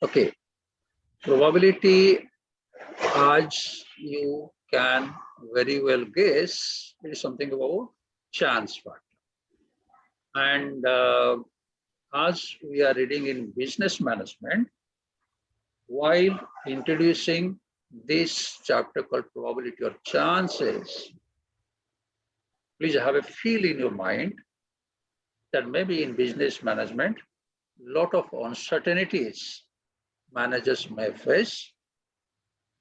Okay, probability, as you can very well guess, it is something about chance factor. And as we are reading in business management, while introducing this chapter called probability or chances, please have a feel in your mind that maybe in business management, lot of uncertainties managers may face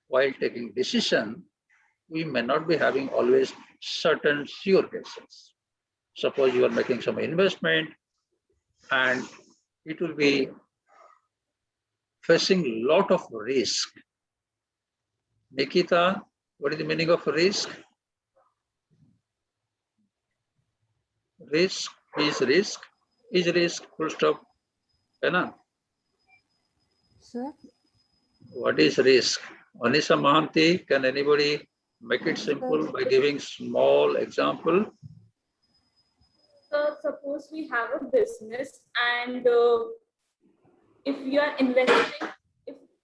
while taking decision. We may not be having always certain sure cases. Suppose you are making some investment and it will be facing lot of risk. Nikita, what is the meaning of risk? Risk is risk, full stop. Sir, What is risk? Anisha Mahanti, can anybody make it simple by giving small example? So suppose we have a business and if we are investing,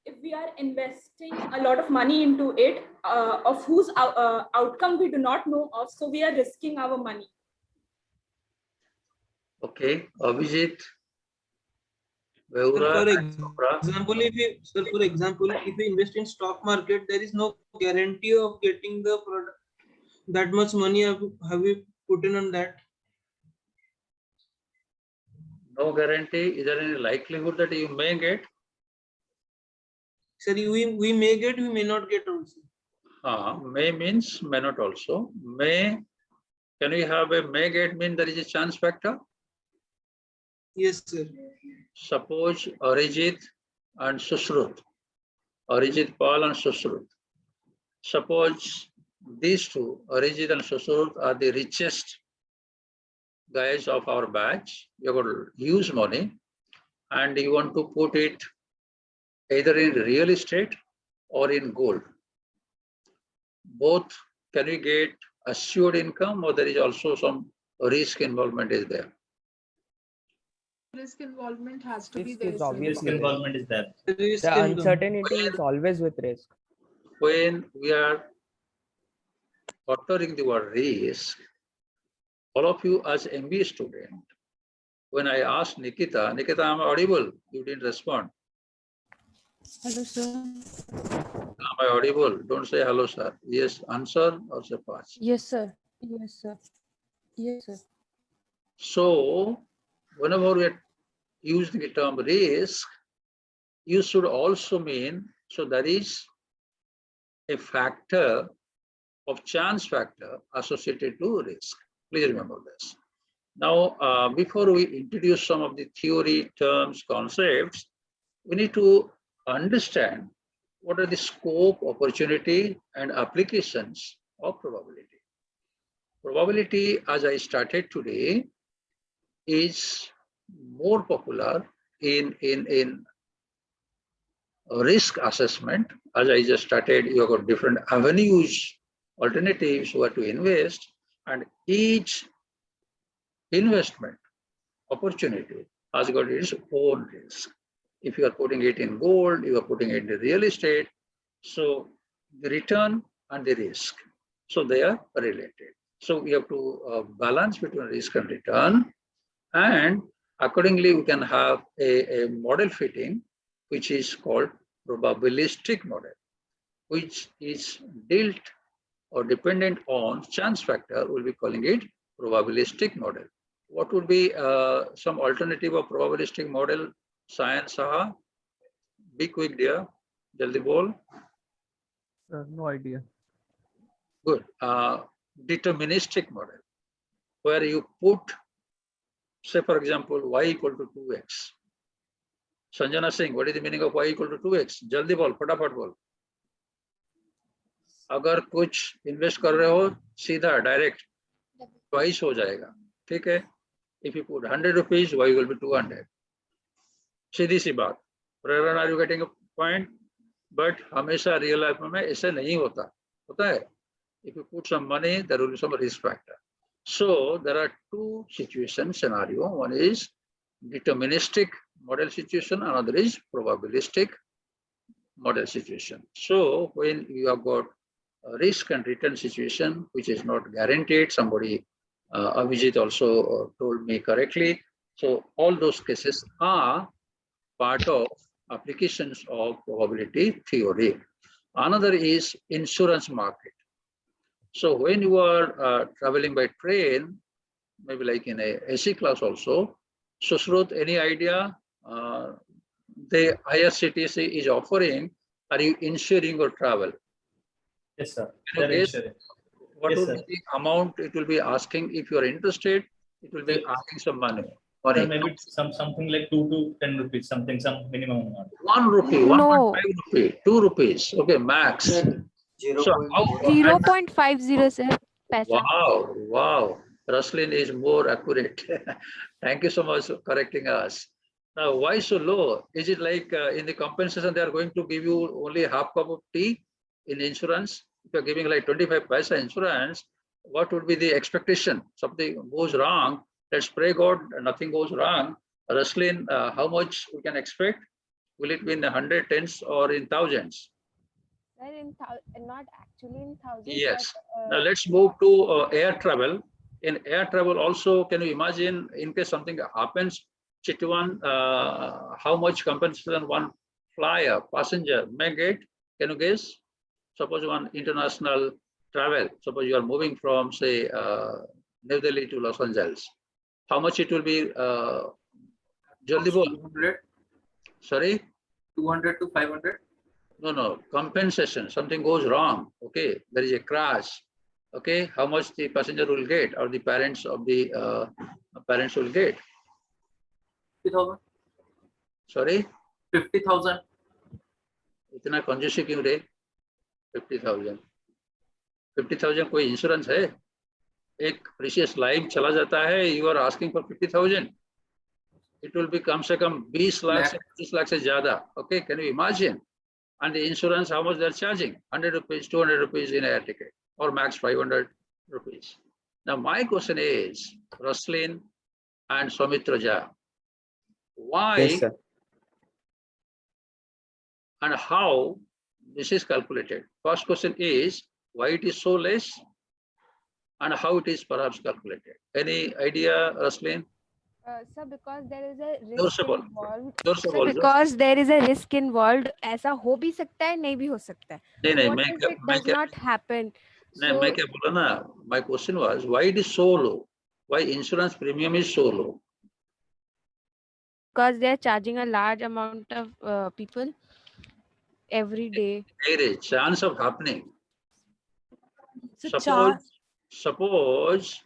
if we are investing a lot of money into it, of whose outcome we do not know of, so we are risking our money. Okay, Abhijit. For example, if we invest in stock market, there is no guarantee of getting the product. That much money have we put in on that? No guarantee. Is there any likelihood that you may get? Sir, we may get, we may not get also. May means may not also. May, can we have a may get mean there is a chance factor? Yes, sir. Suppose Arijit and Sushrut, Arijit Pal and Sushrut. Suppose these two, Arijit and Sushrut, are the richest guys of our batch. You got huge money and you want to put it either in real estate or in gold. Both, can we get assured income or there is also some risk involvement is there? Risk involvement has to be risk there. is sir. obviously Risk involvement is there. the uncertainty is always with risk. When we are uttering the word risk, all of you as MBA student, when I asked Nikita, I'm audible, you didn't respond. Hello, sir. Am I audible? Don't say hello, sir. Yes, answer or say pass. Yes, sir. Yes, sir. Yes, sir. So, whenever we are using the term risk, you should also mean, so there is a factor of chance factor associated to risk. Please remember this. Now, before we introduce some of the theory, terms, concepts, we need to understand what are the scope, opportunity, and applications of probability. Probability, as I started today, is more popular in risk assessment. As I just started, you have got different avenues, alternatives where to invest, and each investment opportunity has got its own risk. If you are putting it in gold, you are putting it in real estate, so the return and the risk, so they are related. So we have to balance between risk and return, and accordingly we can have a model fitting which is called probabilistic model, which is dealt or dependent on chance factor. We'll be calling it probabilistic model. What would be some alternative of probabilistic model? Science, Saha? Be quick, dear. Jaldi bol. No idea. Good. Deterministic model, where you put, say for example, y equal to 2x. Sanjana Singh, what is the meaning of y equal to 2x? Jaldi bol, फटाफट बोल. अगर कुछ invest कर रहे हो सीधा direct twice हो जाएगा, ठीक है? If you put 100 rupees, y will be 200. सीधी सी बात. Praran, are you getting a point? But हमेशा real life में ऐसे नहीं होता. होता है? If you put some money, there will be some risk factor. So there are two situation scenario. One is deterministic model situation, another is probabilistic model situation. So when you have got a risk and return situation, which is not guaranteed, somebody, Abhijit also told me correctly. So all those cases are part of applications of probability theory. Another is insurance market. So when you are traveling by train, maybe like in a AC class also, so Shrut, any idea the IRCTC is offering, are you insuring your travel? Yes, sir. Can you They're guess insurance. what Yes, would sir. be the amount it will be asking? If you are interested, it will be Sir, asking some money. Sir, maybe something like 2 to 10 rupees, some minimum amount. 1 rupee, No. 1.5 rupee, 2 rupees, okay, max. So how, 0.50, sir. Paisa. wow, wow. Raslin is more accurate. Thank you so much for correcting us. Now, why so low? Is it like in the compensation, they are going to give you only half cup of tea in insurance? If you're giving like 25 paisa insurance, what would be the expectation? Something goes wrong. Let's pray God, nothing goes wrong. Raslin, how much we can expect? Will it be in the hundred, tens, or in thousands? Sir, not actually in thousands. Yes. But, Now let's move to air travel. In air travel also, can you imagine in case something happens, Chitwan, how much compensation one flyer, passenger may get? Can you guess? Suppose one international travel, suppose you are moving from say New Delhi to Los Angeles. How much it will be? Jaldi bol. 200, Sorry? 200 to 500. No, compensation, something goes wrong, okay, there is a crash, okay, how much the passenger will get or the parents of the parents will get? 50,000. Sorry, 50,000. इतना कंजूसी क्यों रे? 50,000 50,000 कोई insurance है? एक precious life चला जाता है, you are asking for 50,000, it will be कम से कम 20 लाख से 25 लाख से ज्यादा, okay, can you imagine? And the insurance, how much they're charging? 100 rupees, 200 rupees in air ticket, or max 500 rupees. Now, my question is, Raslin and Somitraja, why yes, sir. and how this is calculated? First question is, why it is so less and how it is perhaps calculated? Any idea, Raslin? Sir, because there is a जोर risk से बोल, involved. जोर से Sir, बोल, because there is a risk involved. ऐसा हो भी सकता है, नहीं भी हो सकता है. नहीं नहीं, What मैं if it does not happen? नहीं, मैं क्या बोला ना, my question was, why it is so low? Why insurance premium is so low? Because they are charging a large amount of people every day. There is chance of happening. So Suppose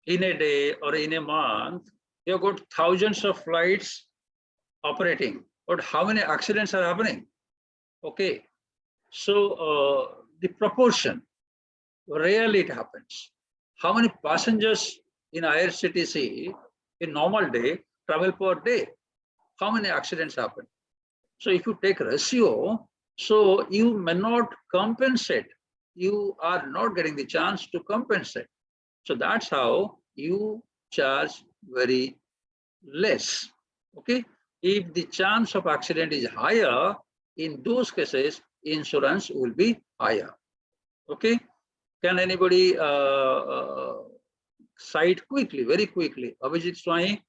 in a day or in a month, you've got thousands of flights operating, but how many accidents are happening? Okay, so the proportion, rarely it happens. How many passengers in IRCTC in normal day travel per day? How many accidents happen? So if you take ratio, so you may not compensate. You are not getting the chance to compensate. So that's how you charge very less. Okay. If the chance of accident is higher, in those cases, insurance will be higher. Okay. Can anybody cite quickly, very quickly? Abhijit Swami,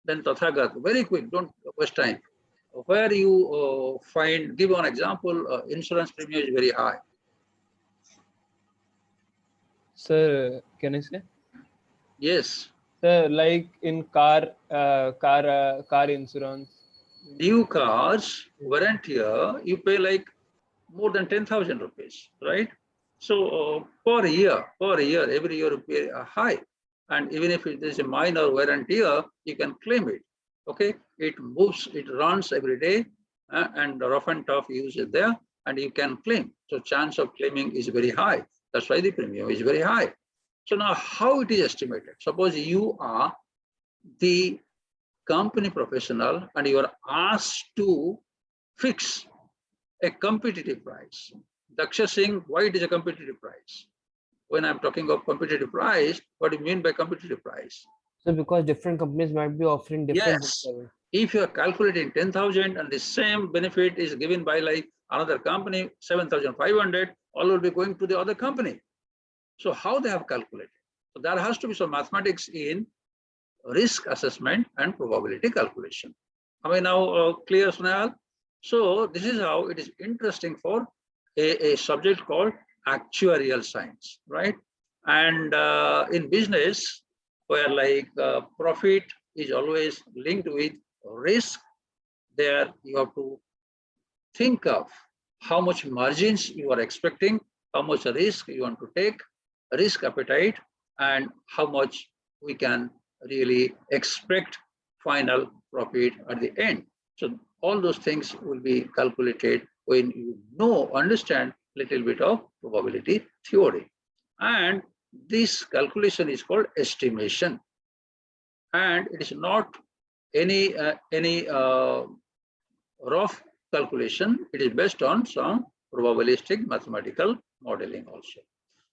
then Tathagat, very quick, don't waste time. Where you find, give one example, insurance premium is very high. Sir, can I say? Yes. Sir, like in car insurance. New cars, warranty, you pay like more than 10,000 rupees, right? So per year, every year you pay a high. And even if it is a minor warranty, you can claim it. Okay, it moves, it runs every day, and rough and tough use is there, and you can claim. So chance of claiming is very high. That's why the premium is very high. So now how it is estimated? Suppose you are the company professional and you are asked to fix a competitive price. Daksha Singh, why it is a competitive price? When I'm talking of competitive price, what do you mean by competitive price? So because different companies might be offering different. Yes, If you are calculating 10,000 and the same benefit is given by like another company, 7,500, all will be going to the other company. So how they have calculated? So there has to be some mathematics in risk assessment and probability calculation. Am I now clear, Snehal? So this is how it is interesting for a subject called actuarial science, right? And in business, where like profit is always linked with risk, there you have to think of how much margins you are expecting, how much risk you want to take, risk appetite, and how much we can really expect final profit at the end. So all those things will be calculated when you understand a little bit of probability theory. And this calculation is called estimation. And it is not any rough calculation. It is based on some probabilistic mathematical modeling also.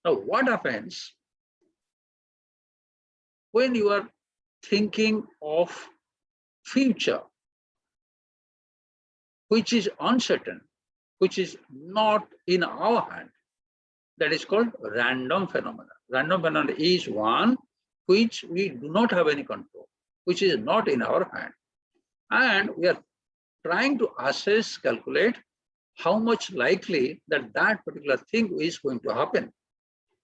Now, what happens when you are thinking of future, which is uncertain, which is not in our hand? That is called random phenomena. Random phenomena is one which we do not have any control, which is not in our hand. And we are trying to assess, calculate how much likely that that particular thing is going to happen.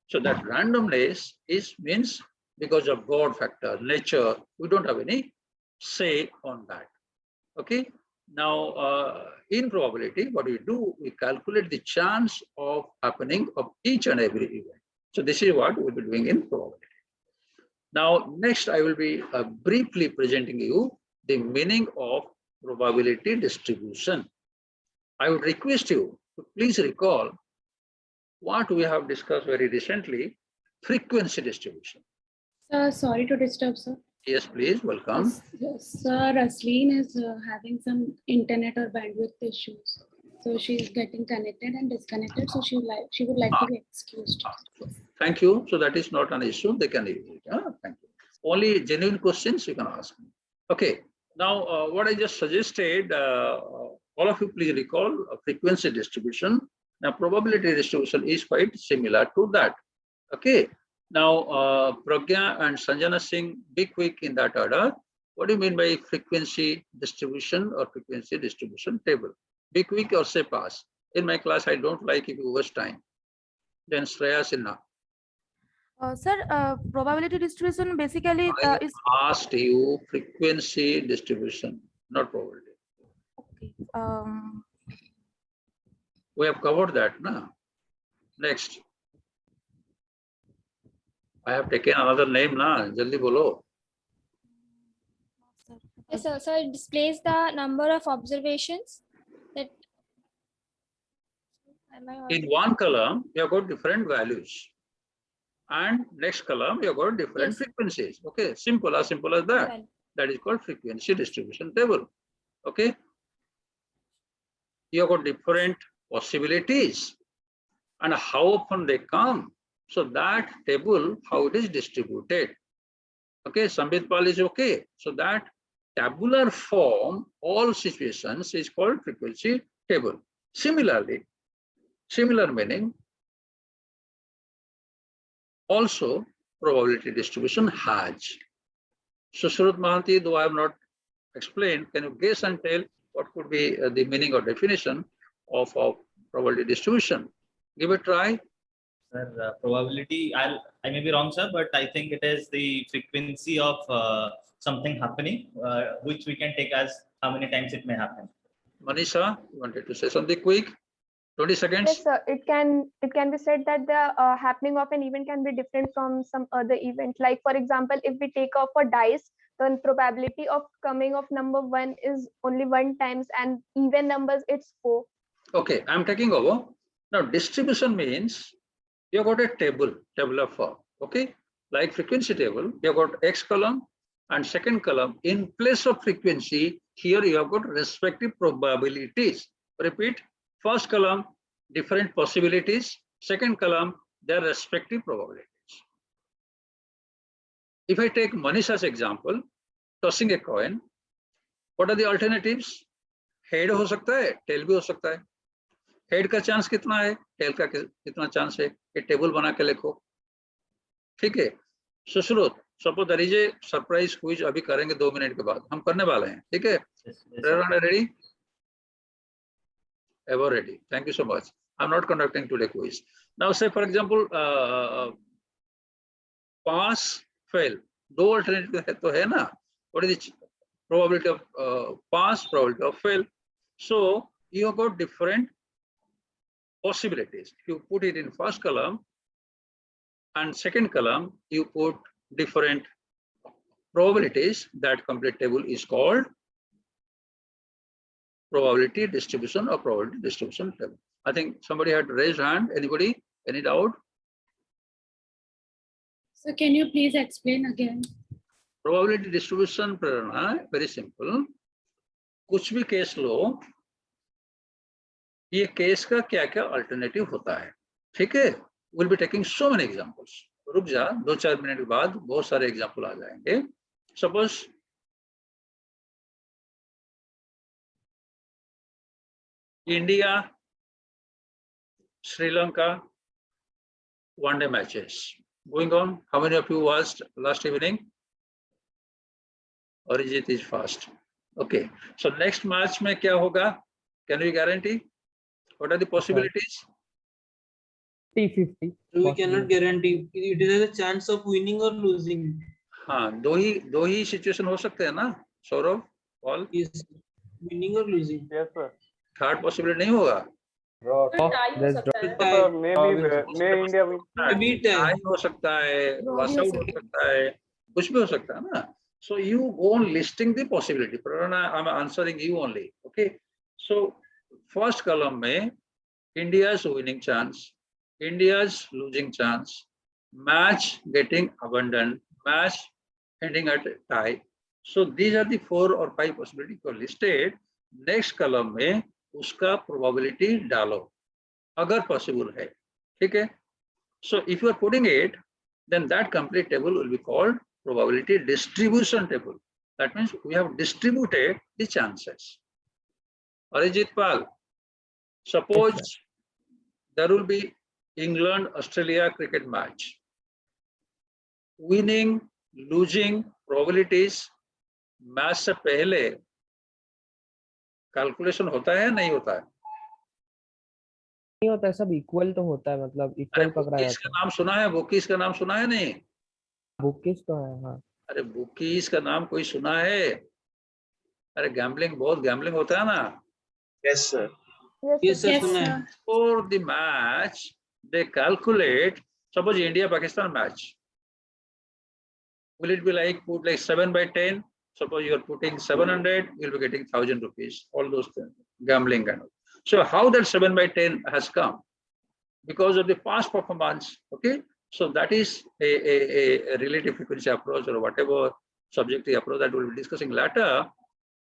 So that randomness means because of God factor, nature, we don't have any say on that. Okay. Now, in probability, what we do, we calculate the chance of happening of each and every event. So this is what we'll be doing in probability. Now, next, I will be briefly presenting you the meaning of probability distribution. I would request you to please recall what we have discussed very recently, frequency distribution. Sir, sorry to disturb, sir. Yes, please, welcome. Sir, Rasleen is having some internet or bandwidth issues. So she's getting connected and disconnected. So she would like to be excused. Thank you. So that is not an issue. They can use it. Thank you. Only genuine questions you can ask me. Okay. Now, what I just suggested, all of you please recall frequency distribution. Now, probability distribution is quite similar to that. Okay. Now, Pragya and Sanjana Singh, be quick in that order. What do you mean by frequency distribution or frequency distribution table? Be quick or say pass. In my class, I don't like if you waste time. Then Shreya Sinha. Sir, probability distribution basically is. Asked you frequency distribution, not probability. Okay. We have covered that now. Next. I have taken another name now. Jaldi bolo. Yes, sir. So it displays the number of observations that. In one column, you have got different values. And next column, you have got different frequencies. Okay, simple as that. Well. That is called frequency distribution table. Okay. You have got different possibilities and how often they come. So that table, how it is distributed. Okay, Sambit Pal is okay. So that tabular form, all situations is called frequency table. Similarly, similar meaning, also probability distribution has. So Surat Mahanti, though I have not explained, can you guess and tell what could be the meaning or definition of probability distribution? Give it a try. Sir, probability, I may be wrong, sir, but I think it is the frequency of something happening, which we can take as how many times it may happen. Manisha, you wanted to say something quick? 20 seconds. Yes, sir. It can be said that the happening of an event can be different from some other event. Like for example, if we take off a dice, then probability of coming of number 1 is only 1 times, and even numbers it's 4. Okay, I'm taking over. Now distribution means you got a tabular form. Okay, like frequency table, you got X column and second column. In place of frequency, here you have got respective probabilities. Repeat. First column, different possibilities. Second column, their respective probabilities. If I take Manisha's example, tossing a coin, What are the alternatives? Head हो सकता है, tell भी हो सकता है. Head का chance कितना है, टेल का कितना चांस है, ये टेबल बना के लिखो. ठीक है. Sushrut, suppose there is a surprise quiz, अभी करेंगे 2 मिनट के बाद, हम करने वाले हैं. ठीक है. Ready? Ever ready? Thank you so much. I'm not conducting today quiz. Now say for example, pass, fail. दो alternative तो है ना. What is the probability of pass, probability of fail? So you have got different possibilities. If you put it in first column and second column, you put different probabilities. That complete table is called probability distribution or probability distribution table. I think somebody had raised hand. Anybody? Any doubt? So can you please explain again? Probability distribution, Prerna, very simple. कुछ भी case लो, ये case का क्या क्या alternative होता है. ठीक है. We'll be taking so many examples. रुक जा, 2-4 मिनट के बाद बहुत सारे एग्जाम्पल आ जाएंगे. Suppose India, Sri Lanka, one-day matches going on. How many of you watched last evening? Arijit is fast. Okay. So next match में क्या होगा? Can we guarantee? What are the possibilities? 50-50. We cannot guarantee. It is a chance of winning or losing. हाँ, दो ही situation हो सकते हैं ना, Saurabh? All? Yes, winning or losing. Yes, sir. Third possibility नहीं होगा. There's maybe India will. Maybe tie हो सकता है, लॉस आउट हो सकता है, कुछ भी हो सकता है ना. So you go on listing the possibility. Prarana, I'm answering you only. Okay. So first column में India's winning chance, India's losing chance, match getting abandoned, match ending at a tie. So these are the 4 or 5 possibilities you listed. Next column में उसका probability डालो, अगर possible है. ठीक है. So if you are putting it, then that complete table will be called probability distribution table. That means we have distributed the chances. Arijit Pal, suppose there will be England-Australia cricket match. Winning, losing probabilities match से पहले calculation होता है या नहीं होता है? नहीं होता है, सब इक्वल तो होता है, मतलब इक्वल पकड़ा जाता है. इसका नाम सुना है? बुकीज का नाम सुना है? नहीं, बुकीज तो है. हाँ. अरे बुकीज का नाम कोई सुना है? अरे गैम्बलिंग, बहुत गैम्बलिंग होता है ना. Yes, sir. Yes, sir. For the match, they calculate. Suppose India-Pakistan match. Will it be like put like 7/10? Suppose you are putting 700, you'll be getting 1,000 rupees. All those things, gambling kind of. So how that 7/10 has come? Because of the past performance. Okay. So that is a relative frequency approach or whatever subjective approach that we'll be discussing later.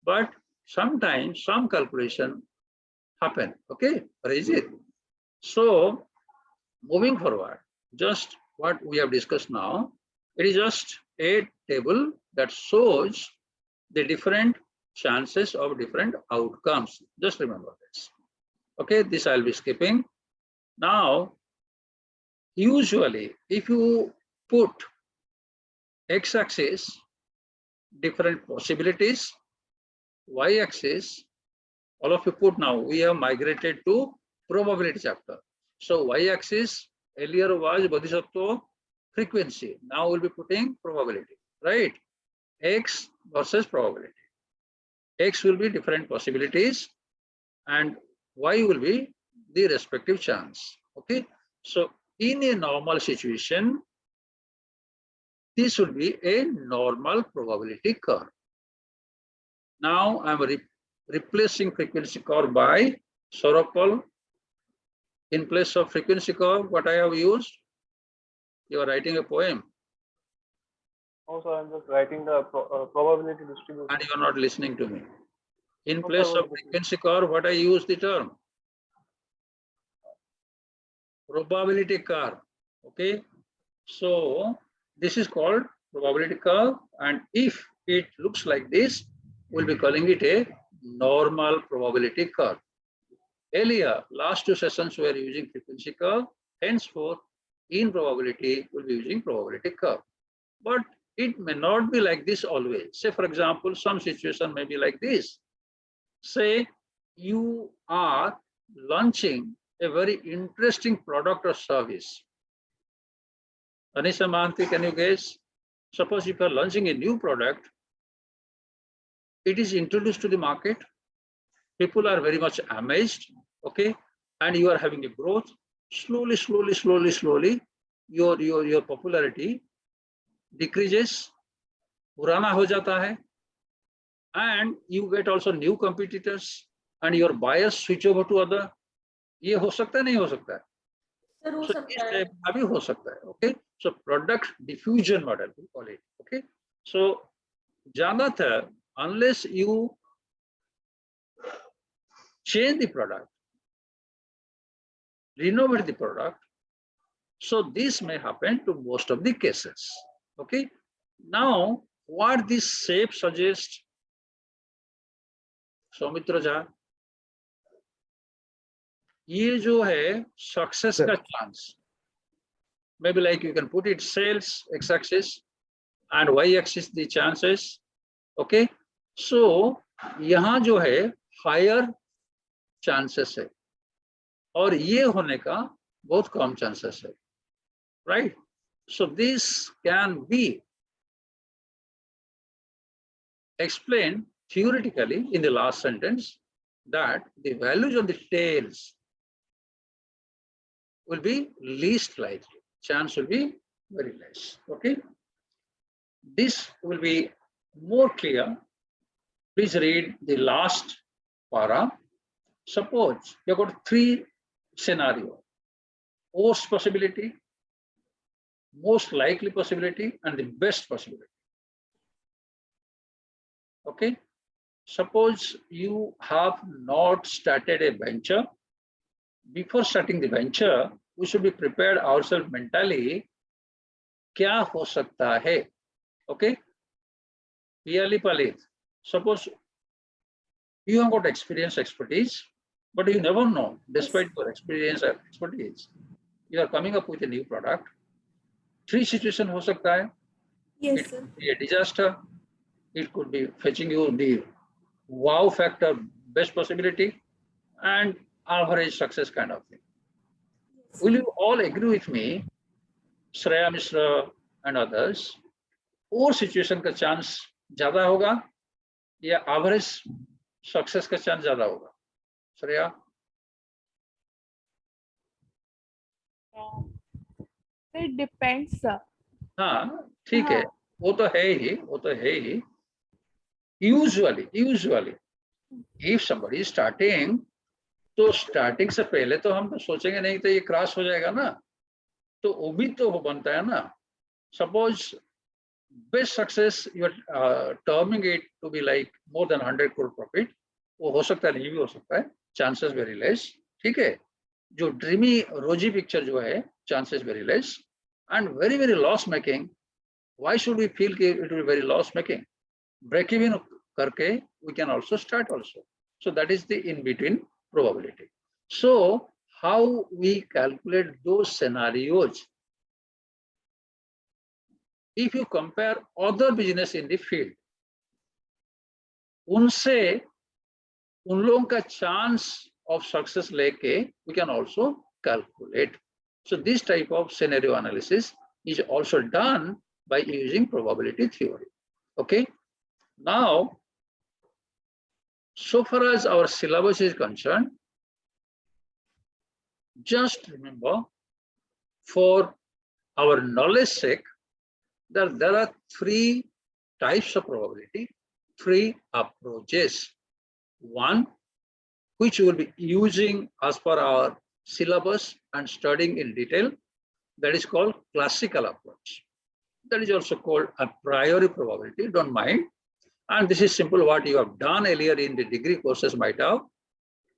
But sometimes some calculation happen. Okay, or is it? So moving forward, just what we have discussed now, it is just a table that shows the different chances of different outcomes. Just remember this. Okay, this I'll be skipping. Now, usually if you put x-axis, different possibilities, y-axis, all of you put now, we have migrated to probability chapter. So y-axis earlier was Bodhisattva frequency. Now we'll be putting probability, right? X versus probability. X will be different possibilities and Y will be the respective chance. Okay. So in a normal situation, this will be a normal probability curve. Now I'm replacing frequency curve by Sorapal. In place of frequency curve, what I have used? You are writing a poem. Also, I'm just writing the probability distribution. And you are not listening to me. In place of frequency curve, what I use the term? Probability curve. Okay. So this is called probability curve. And if it looks like this, we'll be calling it a normal probability curve. Earlier, last 2 sessions we were using frequency curve. Henceforth, in probability, we'll be using probability curve. But it may not be like this always. Say, for example, some situation may be like this. Say you are launching a very interesting product or service. Anisha Mahanti, can you guess? Suppose if you are launching a new product, it is introduced to the market. People are very much amazed, okay? And you are having a growth. Slowly, your popularity decreases, purana ho jata hai, and you get also new competitors, and your buyers switch over to other. ये हो सकता है नहीं हो सकता है? Sir, हो So सकता इस है. type का भी हो सकता है, okay? So product diffusion model we call it, okay? So ज्यादातर unless you change the product, renovate the product, so this may happen to most of the cases, okay? Now what this shape suggests, Soumitra Jha, ये जो है success का chance, maybe like you can put it sales x-axis and y-axis the chances, okay? So यहाँ जो है higher chances है और ये होने का बहुत कम chances है, right? So this can be explained theoretically in the last sentence that the values of the tails will be least likely. Chance will be very less, okay? This will be more clear. Please read the last para. Suppose you have got 3 scenarios: worst possibility, most likely possibility, and the best possibility. Okay? Suppose you have not started a venture. Before starting the venture, we should be prepared ourselves mentally. क्या हो सकता है? Okay? Piyali Palit, suppose you have got experience, expertise, but you never know, despite your experience or expertise, you are coming up with a new product. 3 situations हो सकता है. Yes, It sir. could be a disaster. It could be fetching you the wow factor, best possibility, and average success kind of thing. Will you all agree with me, Shreya Mishra and others, और situation का chance ज़्यादा होगा या average success का chance ज़्यादा होगा? Shreya? It depends, sir. हाँ, ठीक है, वो तो है ही. Usually, if somebody is starting, तो starting से पहले तो हम तो सोचेंगे नहीं तो ये crash हो जाएगा ना, तो उम्मीद तो वो बनता है ना. Suppose best success you are terming it to be like more than 100 crore profit, वो हो सकता है नहीं भी हो सकता है, chances very less, ठीक है. जो dreamy rosy picture जो है, chances very less, and very loss making. Why should we feel कि it will be very loss making? Break even करके we can also start also. So that is the in between probability. So how we calculate those scenarios? If you compare other business in the field, उनसे उन लोगों का chance of success लेके we can also calculate. So this type of scenario analysis is also done by using probability theory. Okay. Now, so far as our syllabus is concerned, just remember, for our knowledge sake, that there are 3 types of probability, 3 approaches. One, which we will be using as per our syllabus and studying in detail, that is called classical approach. That is also called a priori probability, don't mind. And this is simple what you have done earlier in the degree courses might have.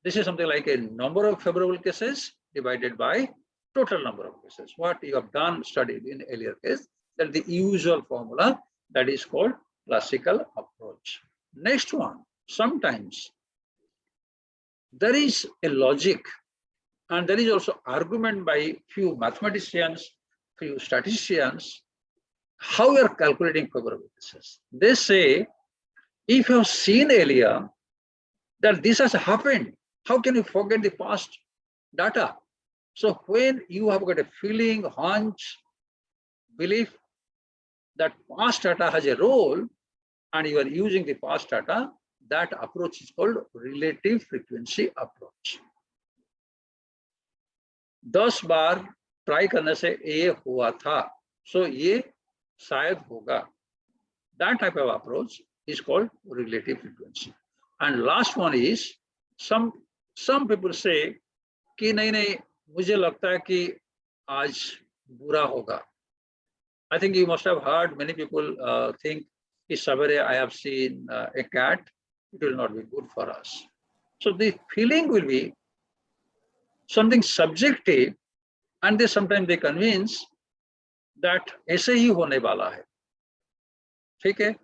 This is something like a number of favorable cases divided by total number of cases. What you have done, studied in earlier case, that is the usual formula that is called classical approach. Next one, sometimes there is a logic and there is also argument by few mathematicians, few statisticians, how we are calculating probabilities. They say, if you have seen earlier that this has happened, how can you forget the past data? So when you have got a feeling, hunch, belief that past data has a role and you are using the past data, that approach is called relative frequency approach. 10 bar try करने से ये हुआ था, so ये शायद होगा. That type of approach is called relative frequency. And last one is, some people say कि नहीं मुझे लगता है कि आज बुरा होगा. I think you must have heard many people think कि सवेरे I have seen a cat, it will not be good for us. So the feeling will be something subjective, and sometimes they convince that ऐसे ही होने वाला है. ठीक है?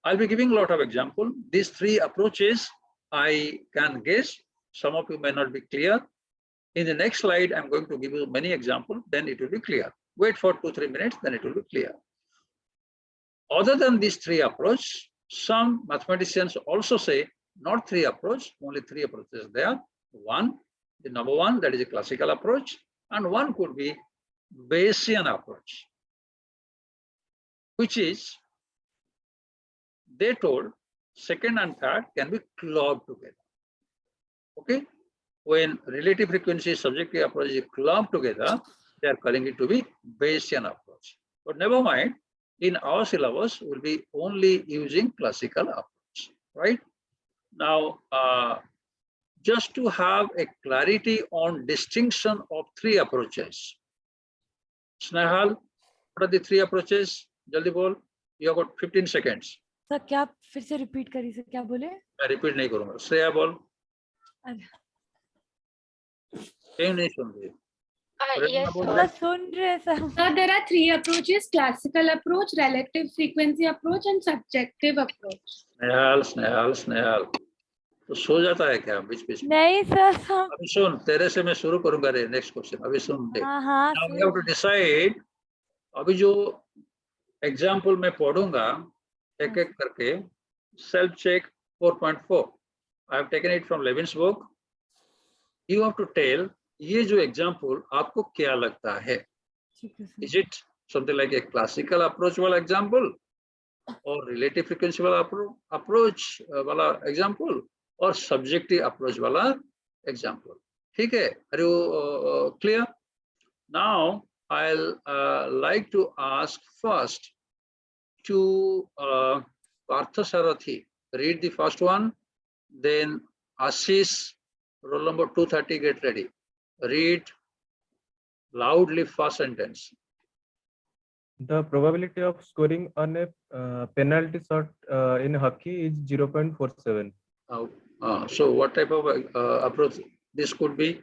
I'll be giving a lot of examples. These three approaches I can guess. Some of you may not be clear. In the next slide, I'm going to give you many examples, then it will be clear. Wait for 2-3 minutes, then it will be clear. Other than these three approaches, some mathematicians also say not three approaches, only three approaches there. One, the number one, that is a classical approach, and one could be Bayesian approach, which is, they told second and third can be clubbed together. Okay, when relative frequency subjective approach is clubbed together, they are calling it to be Bayesian approach. But never mind, in our syllabus, we'll be only using classical approach, right? Now, just to have a clarity on distinction of three approaches. Snehal, what are the three approaches? Jaldi bol, you have got 15 seconds. Sir क्या आप फिर से repeat करिए sir, क्या बोले? मैं repeat नहीं करूंगा. श्रेया बोल. कहीं नहीं सुन रही. Yes, सर सुन रहे sir. Sir, there are three approaches: classical approach, relative frequency approach, and subjective approach. Snehal तो सो जाता है क्या बीच बीच में? नहीं सर. अभी सुन, तेरे से मैं शुरू करूंगा रे नेक्स्ट क्वेश्चन. अभी सुन दे. हाँ. Now we have to decide. अभी जो एग्जाम्पल मैं पढ़ूंगा एक एक करके, self check 4.4. I have taken it from Levin's book. You have to tell ये जो एग्जाम्पल आपको क्या लगता है? Is it something like a classical approach वाला एग्जाम्पल, और relative frequency वाला approach वाला एग्जाम्पल, और subjective approach वाला एग्जाम्पल? ठीक है? Are you clear? Now I'll like to ask first to Parthasarathi, read the first one, then Ashish, roll number 230, get ready. Read loudly first sentence. The probability of scoring on a penalty shot in hockey is 0.47. So what type of approach this could be?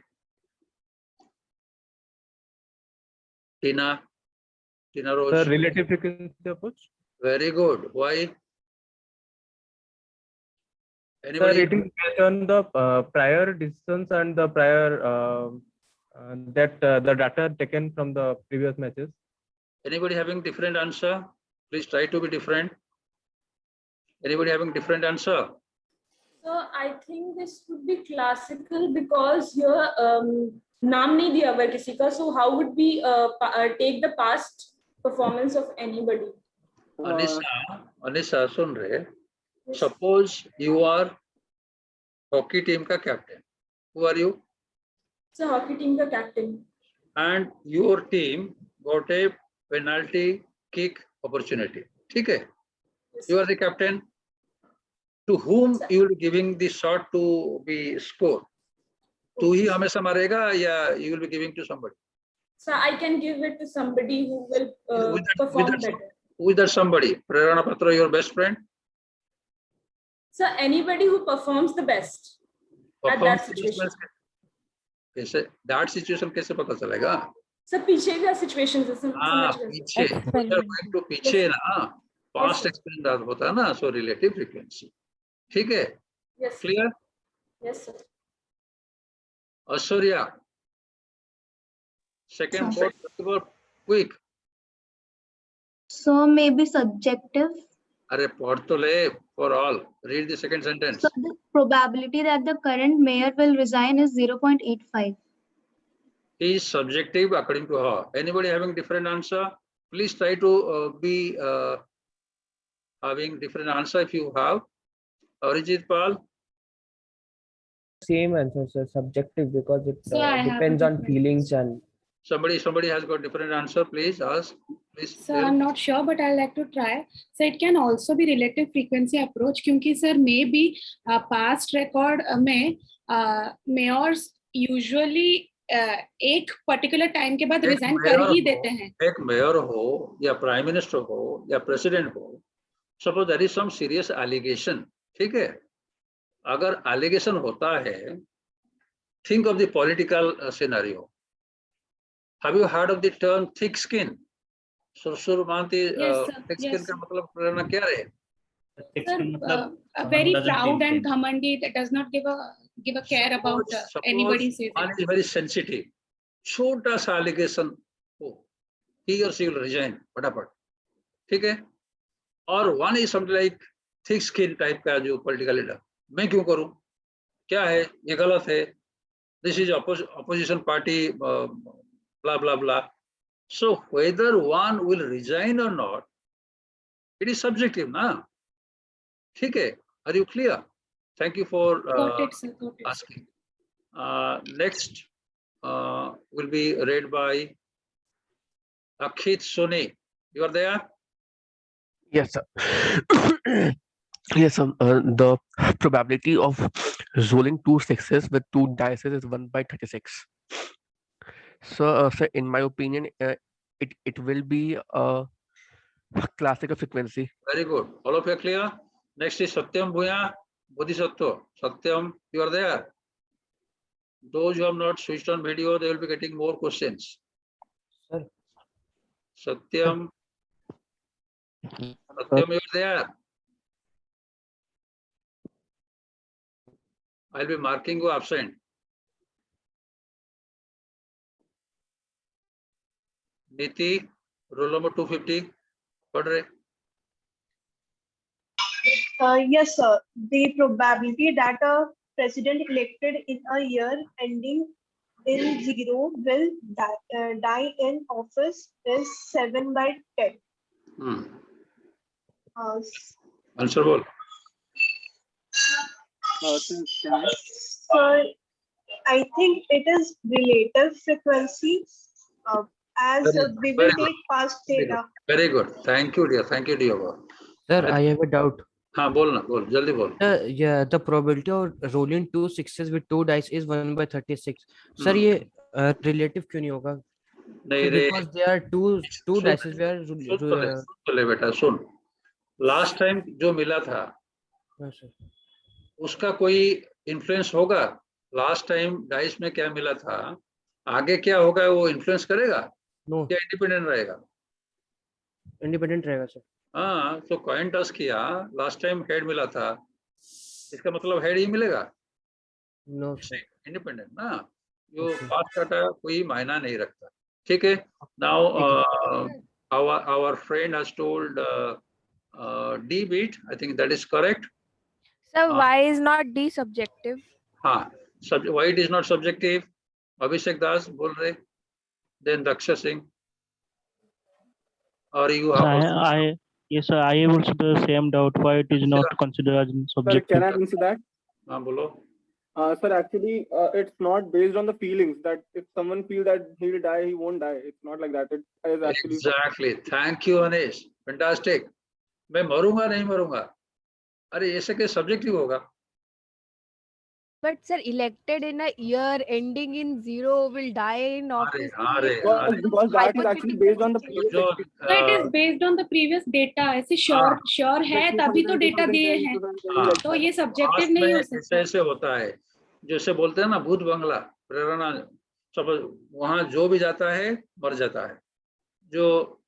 Tina Rose. The relative frequency approach. Very good. Why? Sir, Anybody? it is based on the prior decisions and the prior the data taken from the previous matches. Anybody having different answer? Please try to be different. Anybody having different answer? So I think this would be classical because here नाम नहीं दिया हुआ है किसी का. So how would we take the past performance of anybody? Anisa, सुन रहे? Suppose you are hockey team का captain. Who are you? So hockey team का captain. And your team got a penalty kick opportunity. ठीक है? You are the captain. To whom you will be giving the shot to be scored? तू ही हमेशा मारेगा या you will be giving to somebody? So I can give it to somebody who will perform better. Who is that somebody? Prerana Patra, your best friend? So anybody who performs the best at that situation. कैसे that situation कैसे पता चलेगा? So पीछे का situations है. पीछे. तो पीछे ना past experience होता है ना, so relative frequency. ठीक है, Yes. Clear? Yes, sir. Aishwarya, second Sir. Fourth, quick. So maybe subjective. अरे पढ़ तो ले. For all, read the second sentence. So the probability that the current mayor will resign is 0.85. Is subjective according to her. Anybody having different answer? Please try to be having different answer if you have. Arijit Pal. Same answer, sir. Subjective, because it So I have depends a on different feelings and. Somebody has got different answer. Please ask. Please. So I'm not sure, but I like to try. So it can also be relative frequency approach, क्योंकि sir maybe past record में mayors usually एक particular time के बाद resign कर ही देते हैं. एक mayor हो या प्राइम मिनिस्टर हो या प्रेसिडेंट हो, suppose there is some serious allegation, ठीक है, अगर एलिगेशन होता है, think of the political scenario. Have you heard of the term thick skin? सुरसुर मानती थिक स्किन का मतलब प्रेरणा क्या है? Sir, very proud and ghamandi that does not give a care about anybody says one is very sensitive. छोटा सा allegation हो, he or she will resign फटाफट, ठीक है. और one is something like thick skin type का जो political leader, मैं क्यों करूं, क्या है ये गलत है, this is opposition party, blah blah blah. So whether one will resign or not, it is subjective ना, ठीक है. Are you clear? Thank you for got it, sir, got it. asking. Next will be read by Akhit Soni. You are there? Yes, sir. Yes, sir. The probability of rolling 2 6s with 2 dice is 1/36. So, sir, in my opinion, it will be a classical frequency. Very good. All of you are clear? Next is Satyam Bhuya, Bodhisattva. Satyam, you are there? Those who have not switched on video, they will be getting more questions. Sir. Satyam. Satyam, you are there? I'll be marking you absent. Niti, roll number 250. पढ़ रहे? Yes, sir. The probability that a president elected in a year ending in 0 will die in office is 7/10. Answer बोल. So I think it is relative frequency, as we will take past data. Very good. Thank you, dear. Thank you, dear. Sir, I have a doubt. हाँ बोल ना, बोल जल्दी बोल. Yeah, the probability of rolling 2 6s with 2 dice is 1/36. Sir, ये relative क्यों नहीं होगा? नहीं रे. Because there are two dices where. सुन ले बेटा, सुन. Last time जो मिला था, उसका कोई इन्फ्लुएंस होगा? लास्ट टाइम डाइस में क्या मिला था, आगे क्या होगा वो इन्फ्लुएंस करेगा? नो. क्या इंडिपेंडेंट रहेगा? इंडिपेंडेंट रहेगा सर. हाँ, तो कॉइन टॉस किया, लास्ट टाइम हेड मिला था, इसका मतलब हेड ही मिलेगा? नो. इंडिपेंडेंट ना, जो पास काटा कोई मायना नहीं रखता, ठीक है. Now our friend has told D bit. I think that is correct. So why is not D subjective? हाँ, why it is not subjective? Abhishek Das बोल रहे, then Daksha Singh, or you have? Yes, sir. I have also the same doubt why it is not considered as subjective. Sir, can I answer that? हाँ बोलो. Sir, actually, it's not based on the feelings that if someone feels that he will die, he won't die. It's not like that. It is actually. Exactly. Thank you, Anish. Fantastic. मैं मरूंगा नहीं मरूंगा, अरे ऐसे के subjective होगा. But sir, elected in a year ending in 0 will die in office. Because that is actually based on the previous. So it is based on the previous data. ऐसे sure है तभी तो data दिए हैं. तो ये subjective नहीं हो सकता. ऐसे होता है, जैसे बोलते हैं ना भूत बंगला, प्रेरणा, सब वहां जो भी जाता है मर जाता है. जो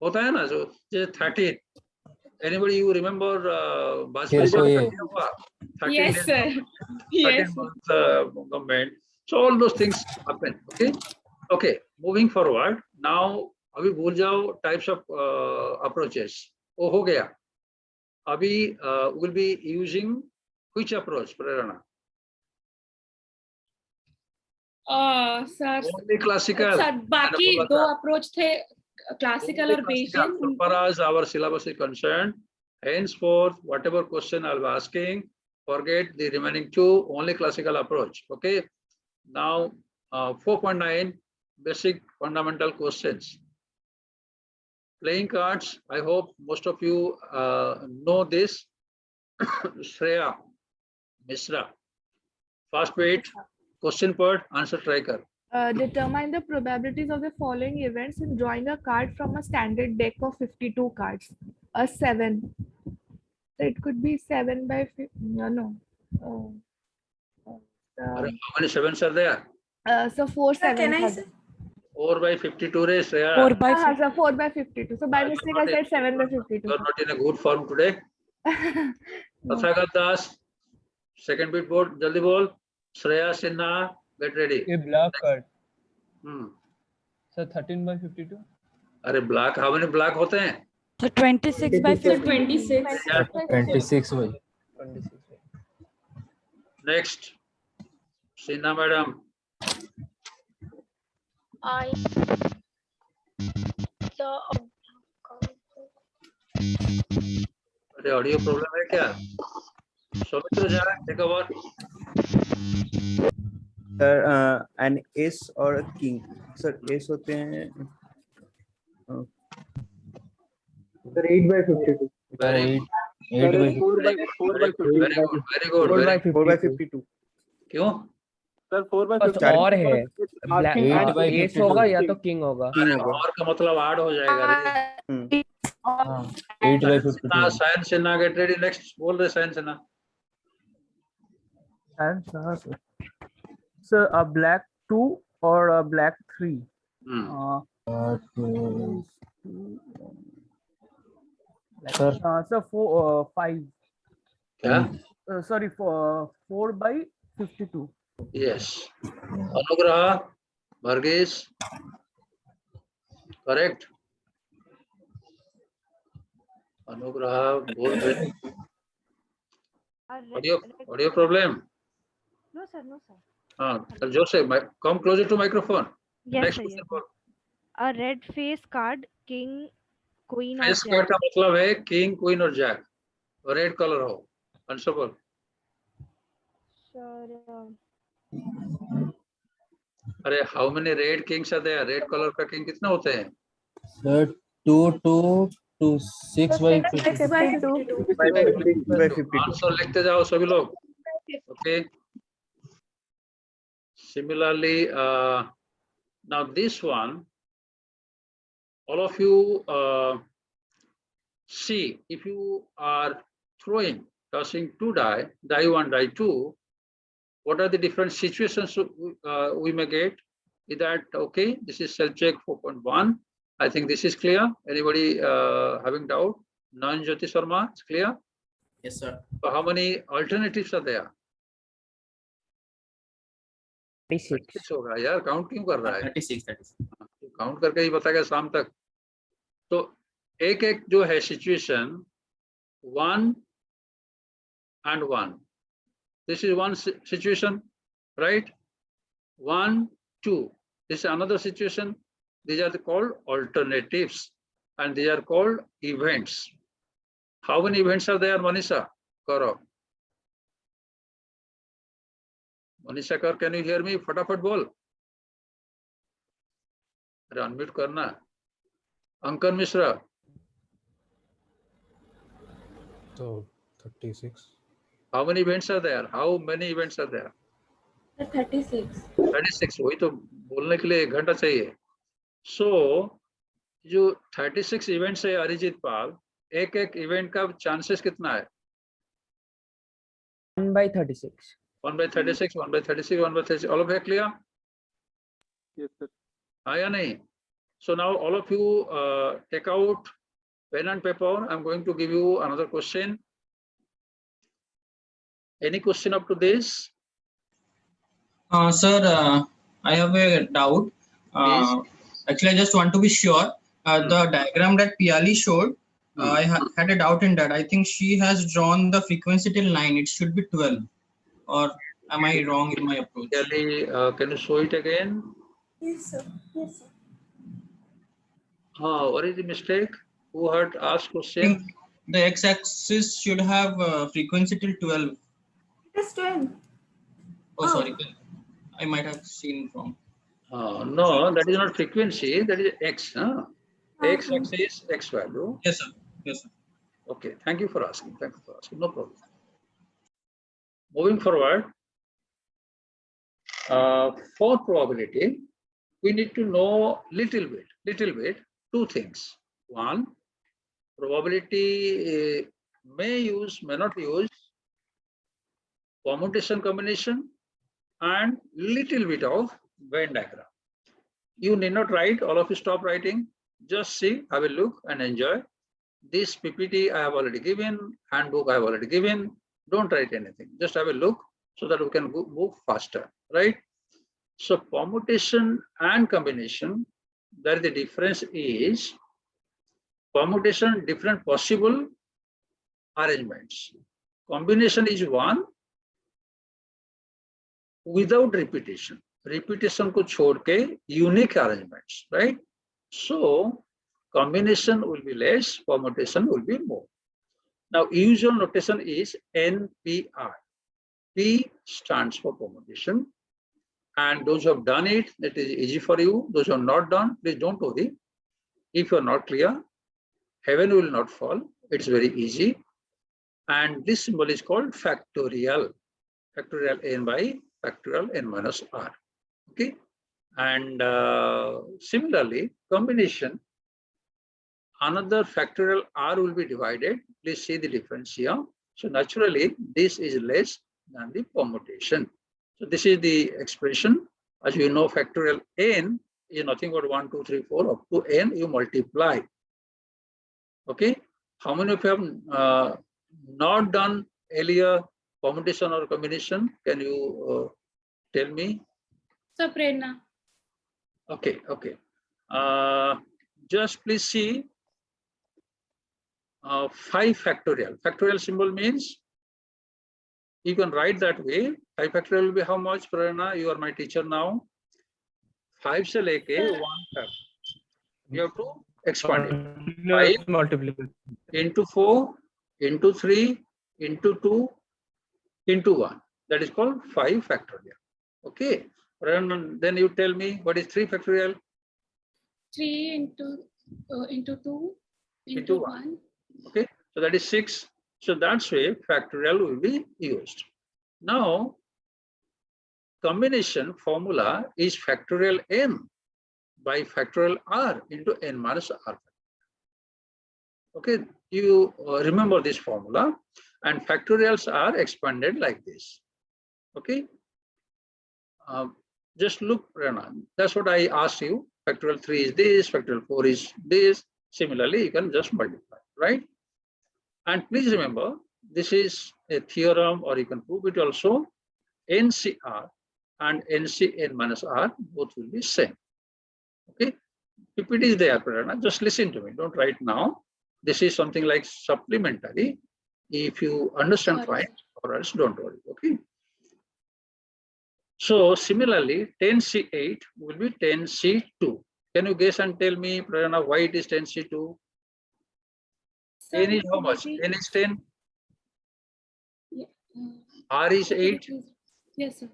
होता है ना, जो 13 Anybody you remember Bajpayee Yes, sir, Sarkar yeah. kya hua? 13 Yes, days sir. government, Yes. 13 months government. So all those things happen. Okay. Okay. Moving forward. Now, अभी भूल जाओ types of approaches. वो हो गया. अभी will be using which approach, Prerana? Sir Only classical. Sir बाकी and दो Abhagata. Approach थे क्लासिकल और Classical. Bayesian So far as our syllabus is concerned, henceforth, whatever question I'll be asking, forget the remaining two, only classical approach. Okay. Now, 4.9 basic fundamental questions. Playing cards. I hope most of you know this. Shreya Mishra. Fast wait. Question part. Answer tracker. Determine the probabilities of the following events in drawing a card from a standard deck of 52 cards. A 7. So it could be 7 by 50. No. How many sevens are there? So 4 7. 4 by 52 rays. Shreya. 4 by 4 by 52. So by mistake I said 7 by 52. You are not in a good form today. Tathagat Das. Second beat board. Jaldi bol. Shreya Sinha. Get ready. A black card. So 13 by 52. अरे black. How many black होते हैं? So 26 by 50. 26. 26 by. Next. Sinha madam. I अरे audio problem है क्या? सौमित्र जा take over. Sir an ace और a king. Sir ace होते हैं Sir, 8 by 52. Very 8 by 4 by 52. very good. Very good. Very good. 4 by 52. क्यों? Sir, 4 by बस 52. और है Black 8 by एस 52. होगा या तो किंग होगा अरे और का मतलब आड हो जाएगा रे. 8 by 52. Sion Sinha get ready. Next. बोल रहे Sion Sinha. So a black 2 or a black 3. Sir. So 4 5. क्या? Sorry, 4 by 52. Yes. Anugraha. Varghese. Correct. Anugraha. बोल रहे. Audio problem. No, sir. No, sir. हाँ. Joseph, come closer to microphone. Yes, Next sir. question. Yes. A red face card, king, queen, or face jack. Card का मतलब है king queen और jack. Red colour हो. Answer बोल. Sir, अरे how many red kings are there? Red colour का king कितना होते हैं? Sir, 2 to 6 by 52. आंसर लिखते जाओ सभी लोग. Okay. Similarly, now this one, all of you see, if you are tossing two die 1, die 2, what are the different situations we may get? Is that okay? This is self check 4.1. I think this is clear. Anybody having doubt? Nanjyoti Sharma, it's clear? Yes, sir. So how many alternatives are there? 36 होगा यार. Count क्यों कर रहा है? 36. Count करके ही बताएगा शाम तक. तो एक एक जो है situation 1 and 1. This is one situation, right? 1, 2. This is another situation. These are called alternatives and they are called events. How many events are there, Manisha? Gaurav. Manisha Kar, can you hear me? फटाफट बोल. अरे unmute करना. Ankan Mishra. So 36. How many events are there? How many events are there? 36. 36. वही तो बोलने के लिए 1 घंटा चाहिए. So जो 36 इवेंट्स है अरिजीत पाल, एक एक इवेंट का चांसेस कितना है? 1 by 36. 1 by 36, 1 by 36, 1 by 36. All of you clear? Yes, sir. हाँ या नहीं? So now all of you take out Pen and paper, I'm going to give you another question. Any question up to this? Sir, I have a doubt. Actually, I just want to be sure. The diagram that Piali showed, I had a doubt in that. I think she has drawn the frequency till 9. It should be 12. Or am I wrong in my approach? Piali, can you show it again? Yes, sir. Yes, sir. What is the mistake? Who had asked I question? think the x-axis should have frequency till 12. It is 12. Oh, sorry. I might have seen wrong. No, that is not frequency. That is x. Huh? X axis, x value. Yes, sir. Yes, sir. Okay. Thank you for asking. Thank you for asking. No problem. Moving forward, for probability, we need to know little bit, two things. One, probability may not use permutation combination and little bit of Venn diagram. You need not write, all of you stop writing, just see, have a look and enjoy. This PPT I have already given, handbook I have already given, don't write anything, just have a look so that we can move faster, right? So permutation and combination, that the difference is permutation, different possible arrangements. Combination is one without repetition. Repetition को छोड़ के unique arrangements, right? So combination will be less, permutation will be more. Now usual notation is NPR. P stands for permutation. And those who have done it, that is easy for you. Those who have not done, please don't worry. If you are not clear, heaven will not fall. It's very easy. And this symbol is called factorial. Factorial n by factorial n minus r. Okay. And similarly, combination, another factorial r will be divided. Please see the difference here. So naturally, this is less than the permutation. So this is the expression. As you know, factorial n is nothing but 1, 2, 3, 4 up to n you multiply. Okay. How many of you have not done earlier permutation or combination? Can you tell me? So Prerna. Okay. Okay. Just please see 5 factorial. Factorial symbol means you can write that way. 5 factorial will be how much, Prerna? You are my teacher now. 5 se leke 1 tap. You have to expand it. 5 multiplication into 4 into 3 into 2 into 1. That is called 5 factorial. Okay. Then you tell me what is 3 factorial? 3 into 2 into 1. Okay. So that is 6. So that's way factorial will be used. Now, combination formula is factorial n by factorial r into n minus r. Okay, you remember this formula, and factorials are expanded like this. Okay, just look, Rana. That's what I asked you. Factorial 3 is this, factorial 4 is this. Similarly, you can just multiply, right? And please remember, this is a theorem, or you can prove it also. NCR and NCn minus r both will be same. Okay, PPT is there, Prerna. Just listen to me. Don't write now. This is something like supplementary. If you understand, fine, or else don't worry. Okay. So similarly, 10C8 will be 10C2. Can you guess and tell me, Prerna, why it is 10C2? N is how much? N is 10. Yeah. R is 8. Yes, sir.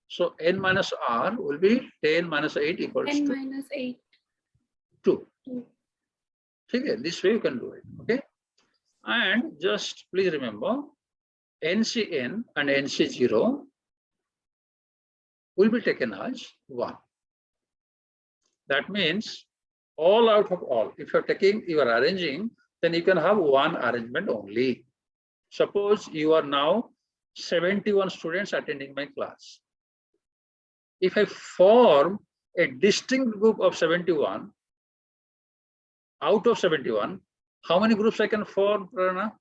So n minus r will be 10 minus 8 equals 10 to minus 8. 2. 2. Okay, this way you can do it. Okay. And just please remember, NCn and NC0 will be taken as 1. That means all out of all. If you're taking, you are arranging, then you can have one arrangement only. Suppose you are now 71 students attending my class. If I form a distinct group of 71, out of 71, How many groups I can form, Prerna?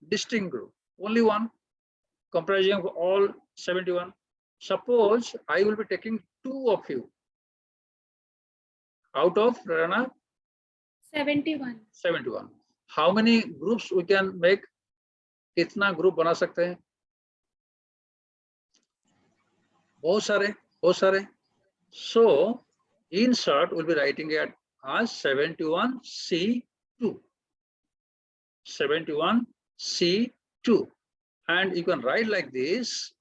Distinct group. Only one, comprising of all 71. Suppose I will be taking 2 of you out of, Prerna, 71. 71. How many groups we can make? कितना group बना सकते हैं? बहुत सारे. So in short, we'll be writing it as 71C2. 71C2. And you can write like this,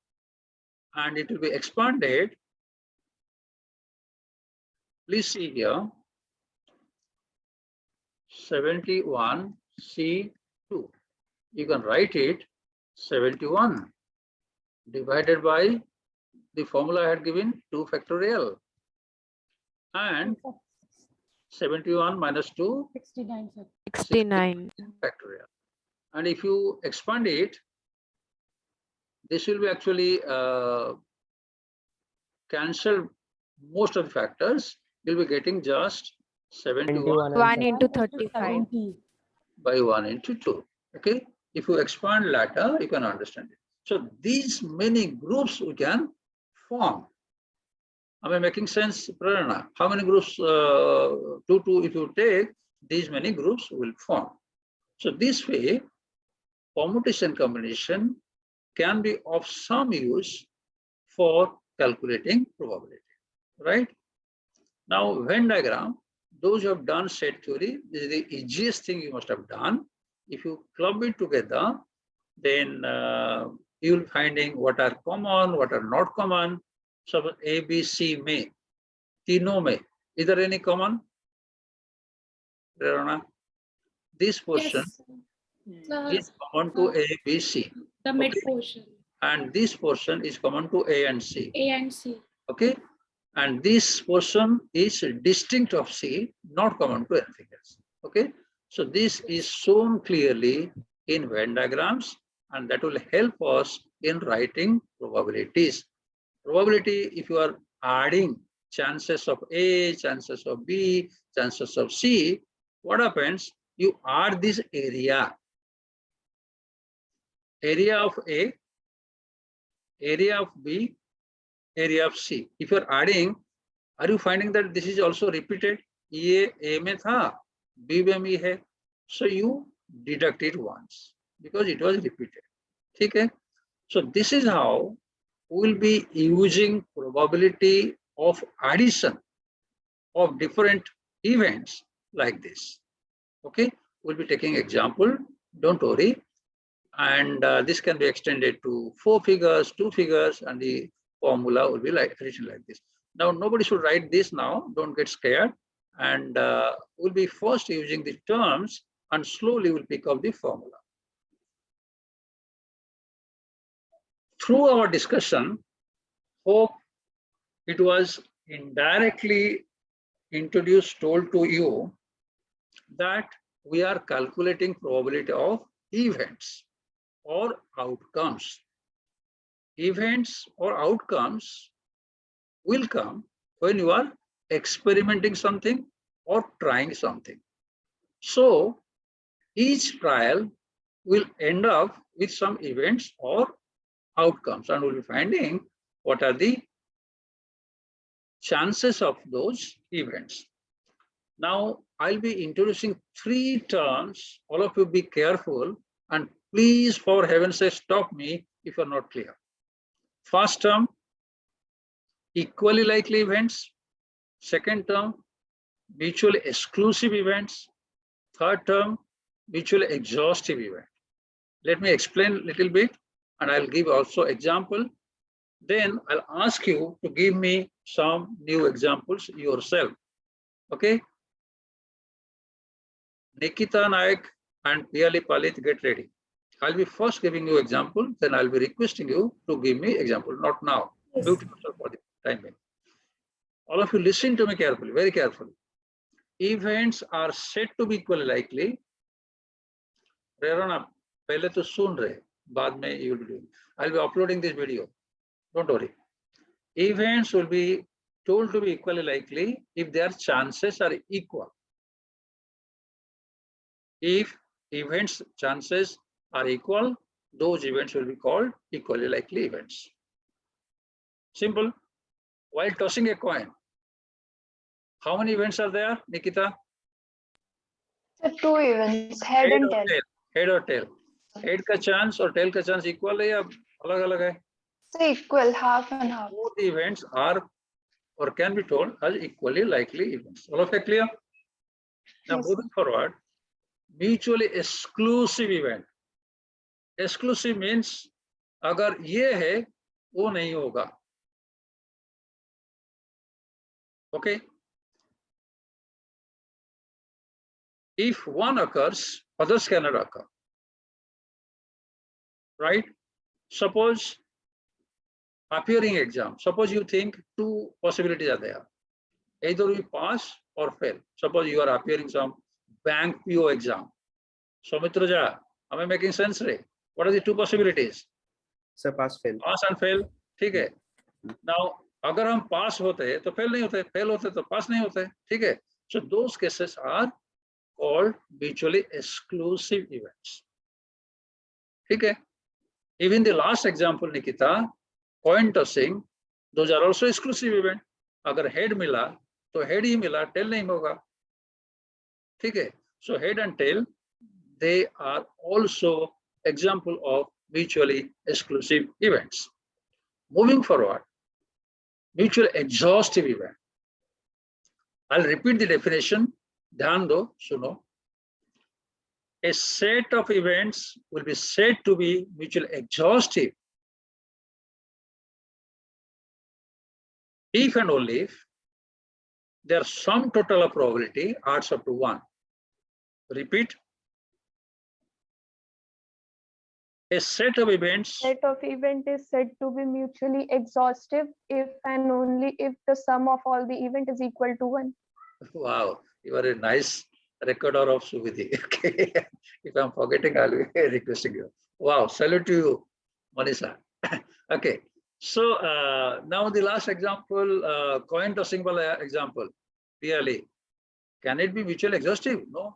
and it will be expanded. Please see here, 71C2. You can write it 71 divided by the formula I had given, 2 factorial, and 71 minus 2, 69, sir. 69 factorial. And if you expand it, this will be actually cancel most of the factors. You'll be getting just 71 1 into 35 by 1 into 2. Okay. If you expand later, you can understand it. So these many groups we can form. Am I making sense, Prerna? How many groups, 2, if you take, these many groups will form. So this way, permutation combination can be of some use for calculating probability, right? Now, Venn diagram, those who have done set theory, this is the easiest thing you must have done. If you club it together, then you will finding what are common, what are not common. So A, B, C में, तीनों में, is there any common? Prerna? This portion is common to A, B, C. The mid portion. And this portion is common to A and C. A and C. Okay. And this portion is distinct of C, not common to anything else. Okay. So this is shown clearly in Venn diagrams, and that will help us in writing probabilities. Probability, if you are adding chances of A, chances of B, chances of C, what happens? You add this area. Area of A, area of B, area of C. If you are adding, are you finding that this is also repeated? ये A में था, B में भी है. So you deduct it once because it was repeated. Okay? So this is how we will be using probability of addition of different events like this. Okay? We'll be taking example. Don't worry. And this can be extended to 4 figures, 2 figures, and the formula will be like written like this. Now, nobody should write this now. Don't get scared. And we'll be first using the terms, and slowly we'll pick up the formula. Through our discussion, hope it was indirectly introduced, told to you that we are calculating probability of events or outcomes. Events or outcomes will come when you are experimenting something or trying something. So each trial will end up with some events or outcomes, and we'll be finding what are the chances of those events. Now I'll be introducing 3 terms. All of you be careful, and please, for heaven's sake, stop me if you're not clear. First term, equally likely events. Second term, mutually exclusive events. Third term, mutually exhaustive event. Let me explain a little bit, and I'll give also example. Then I'll ask you to give me some new examples yourself. Okay? Nikita Naik and Piyali Palit, get ready. I'll be first giving you example, then I'll be requesting you to give me example, not now. Yes. Beautiful for the timing. All of you listen to me carefully, very carefully. Events are said to be equally likely. Prerna, पहले तो सुन रहे, बाद में you will be doing. I'll be uploading this video. Don't worry. Events will be told to be equally likely if their chances are equal. If events chances are equal, those events will be called equally likely events. Simple. While tossing a coin, how many events are there, Nikita? So 2 events, head and tail. Head or tail. Head का chance और tail का chance equal है या अलग अलग है? So equal, half and half. Both the events are or can be told as equally likely events. All of it clear? Now Yes. moving forward, mutually exclusive event. Exclusive means अगर ये है वो नहीं होगा. Okay. If one occurs, others cannot occur. Right? Suppose appearing exam. Suppose you think 2 possibilities are there. Either you pass or fail. Suppose you are appearing some bank PO exam. Soumitraja, am I making sense? What are the 2 possibilities? Sir, pass fail. Pass and fail. ठीक है. Now, अगर हम pass होते हैं तो fail नहीं होते, fail होते तो pass नहीं होते. ठीक है. So those cases are called mutually exclusive events. ठीक है. Even the last example, Nikita, coin tossing, those are also exclusive event. अगर head मिला तो head ही मिला, tail नहीं होगा. ठीक है. So head and tail, they are also example of mutually exclusive events. Moving forward, mutual exhaustive event. I'll repeat the definition. ध्यान दो, सुनो. A set of events will be said to be mutually exhaustive if and only if their sum total of probability adds up to 1. Repeat. A set of events. Set of event is said to be mutually exhaustive if and only if the sum of all the event is equal to 1. Wow, you are a nice recorder of Suvidhi. Okay. If I'm forgetting, I'll be requesting you. Wow, salute to you, Manisha. Okay. So now the last example, coin tossing example. Really, can it be mutually exhaustive? No.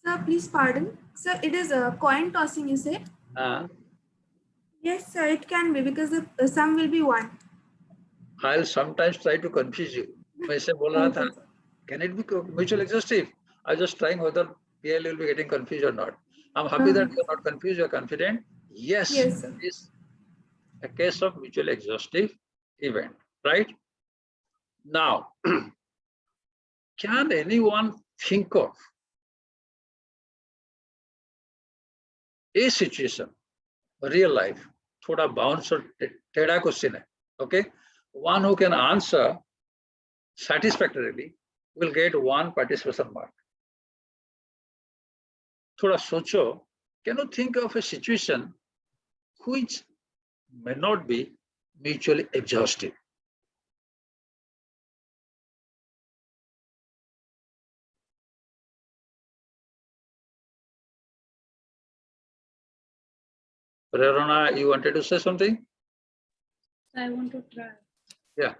Sir, please pardon. Sir, it is a coin tossing, you say? Yes, sir, it can be because the sum will be 1. I'll sometimes try to confuse you. मैं से बोल रहा था, can it be mutually exhaustive? I'm just trying whether PL will be getting confused or not. I'm happy that you're not confused, you're confident. Yes, Yes, sir. it is a case of mutually exhaustive event, right? Now, can anyone think of a situation, real life, thoda bounce or teda question hai, okay? One who can answer satisfactorily will get 1 participation mark. Thoda socho, can you think of a situation which may not be mutually exhaustive? Prerana, you wanted to say something? I want to try. Yeah.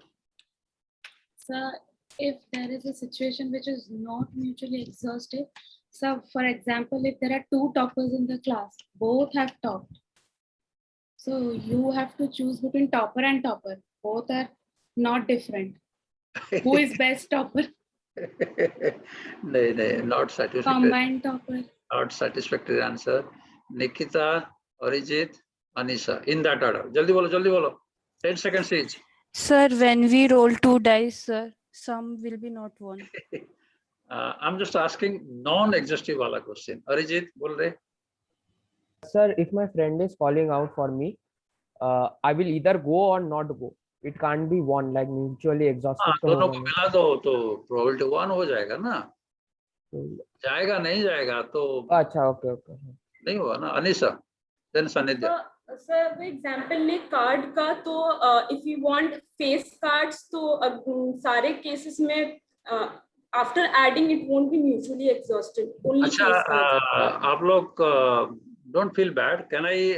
So if there is a situation which is not mutually exhaustive, so for example, if there are 2 toppers in the class, both have topped. So you have to choose between topper and topper. Both are not different. Who is best topper? No, not satisfactory. Combined topper. Not satisfactory answer. Nikita, Arijit, Anisha. In that order. Jaldi bolo. 10 seconds each. Sir, when we roll 2 dice, sir, sum will be not 1. I'm just asking non-exhaustive wala question. Arijit, bol rahe. Sir, if my friend is calling out for me, I will either go or not go. It can't be one, like mutually exhaustive. हाँ, दोनों को मिला दो तो probability 1 हो जाएगा ना. जाएगा नहीं जाएगा तो अच्छा, ओके नहीं हुआ ना. Anisha, then Sanidhya. सर वो एग्जांपल ले कार्ड का तो if you want face cards तो सारे केसेस में after adding it won't be mutually exhaustive only अच्छा, आप लोग don't feel bad. Can I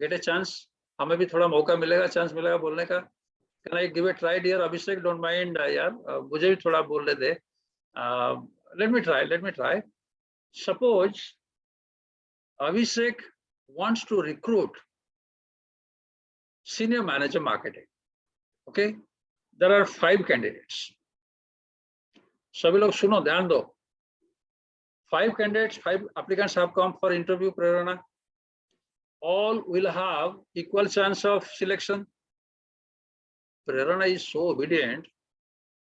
get a chance? हमें भी थोड़ा मौका मिलेगा, चांस मिलेगा बोलने का. Can I give a try dear Abhishek? Don't mind यार, मुझे भी थोड़ा बोलने दे. Let me try. Suppose Abhishek wants to recruit senior manager marketing. Okay, there are 5 candidates. सभी लोग सुनो, ध्यान दो. 5 candidates, 5 applicants have come for interview, Prerana. All will have equal chance of selection. Prerana is so obedient.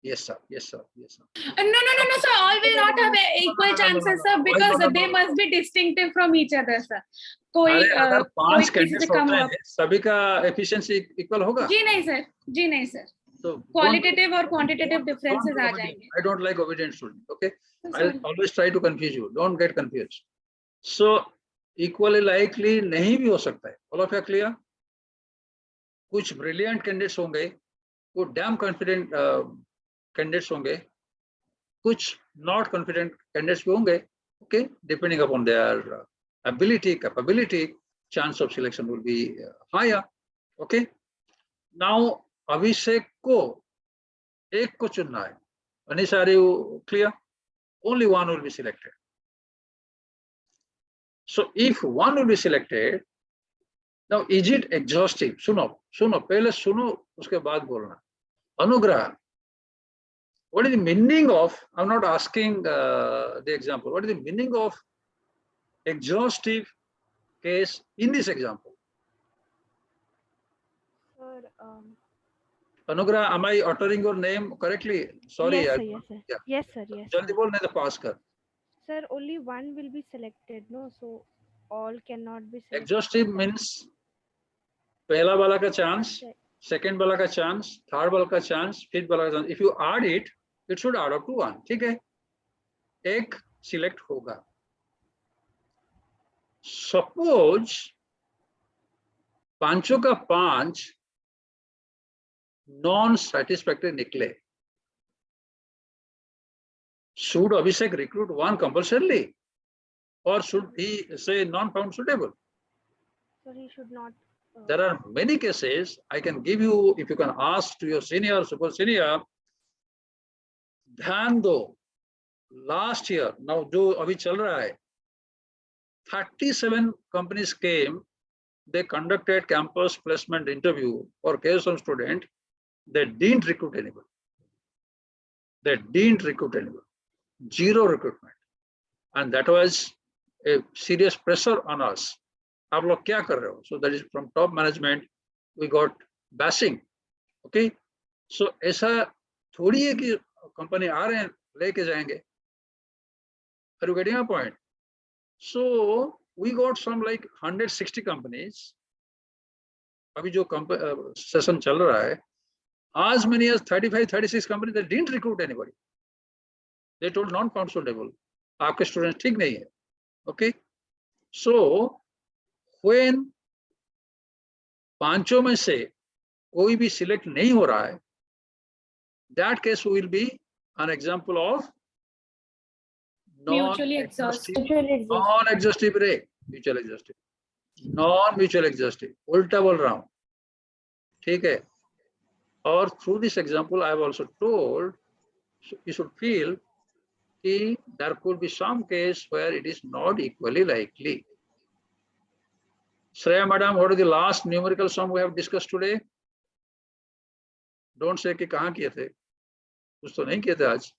Yes, sir. Yes, sir. Yes, sir. No, sir. All will not have equal chances, sir, because they must be distinctive from each other, sir. कोई अगर 5 किसी candidates से कम होते हुआ हैं, सभी का efficiency equal होगा? जी नहीं सर So क्वालिटेटिव और क्वांटिटेटिव डिफरेंसेस आ जाएंगे. I don't like obedient student. Okay, I'll always try to confuse you. Don't get confused. So equally likely नहीं भी हो सकता है. All of you are clear? कुछ brilliant candidates होंगे, कुछ damn confident candidates होंगे, कुछ not confident candidates भी होंगे. Okay, depending upon their ability, capability, chance of selection will be higher. Okay. Now Abhishek को एक को चुनना है. Anisha, are you clear? Only one will be selected. So if one will be selected, now is it exhaustive? सुनो पहले सुनो उसके बाद बोलना. Anugrah, what is the meaning of, I'm not asking the example, what is the meaning of exhaustive case in this example? Sir, Anugrah, am I uttering your name correctly? Sorry. yes, sir, yes, sir. Yeah. Yes, sir, yes, जल्दी sir. बोल नहीं तो pass कर. Sir, only one will be selected, no? So all cannot be selected. Exhaustive means पहला वाला का chance, second वाला का chance, third वाला का chance, fifth वाला का chance. If you add it, it should add up to 1. ठीक है? एक select होगा. Suppose पांचों का 5 non-satisfactory निकले. Should Abhishek recruit one compulsorily, or should he say non-found suitable? So he should not. There are many cases. I can give you, if you can ask to your senior, super senior. ध्यान दो. Last year, now जो अभी चल रहा है, 37 companies came. They conducted campus placement interview for KSM student. They didn't recruit anybody. Zero recruitment. And that was a serious pressure on us. आप लोग क्या कर रहे हो? So that is from top management, we got bashing. Okay. So ऐसा थोड़ी है कि कंपनी आ रहे हैं लेके जाएंगे. Are you getting a point? So we got some like 160 companies. अभी जो session चल रहा है, as many as 35-36 companies that didn't recruit anybody. They told non-found suitable. आपके students ठीक नहीं है. Okay. So when पांचों में से कोई भी select नहीं हो रहा है, that case will be an example of mutually exhaustive. Non-exhaustive ray. Mutual exhaustive. Non-mutual exhaustive. उल्टा बोल रहा हूँ. ठीक है. Or through this example, I have also told you should feel that there could be some case where it is not equally likely. Shreya madam, what is the last numerical sum we have discussed today? Don't say कि कहाँ किए थे. कुछ तो नहीं किए थे आज.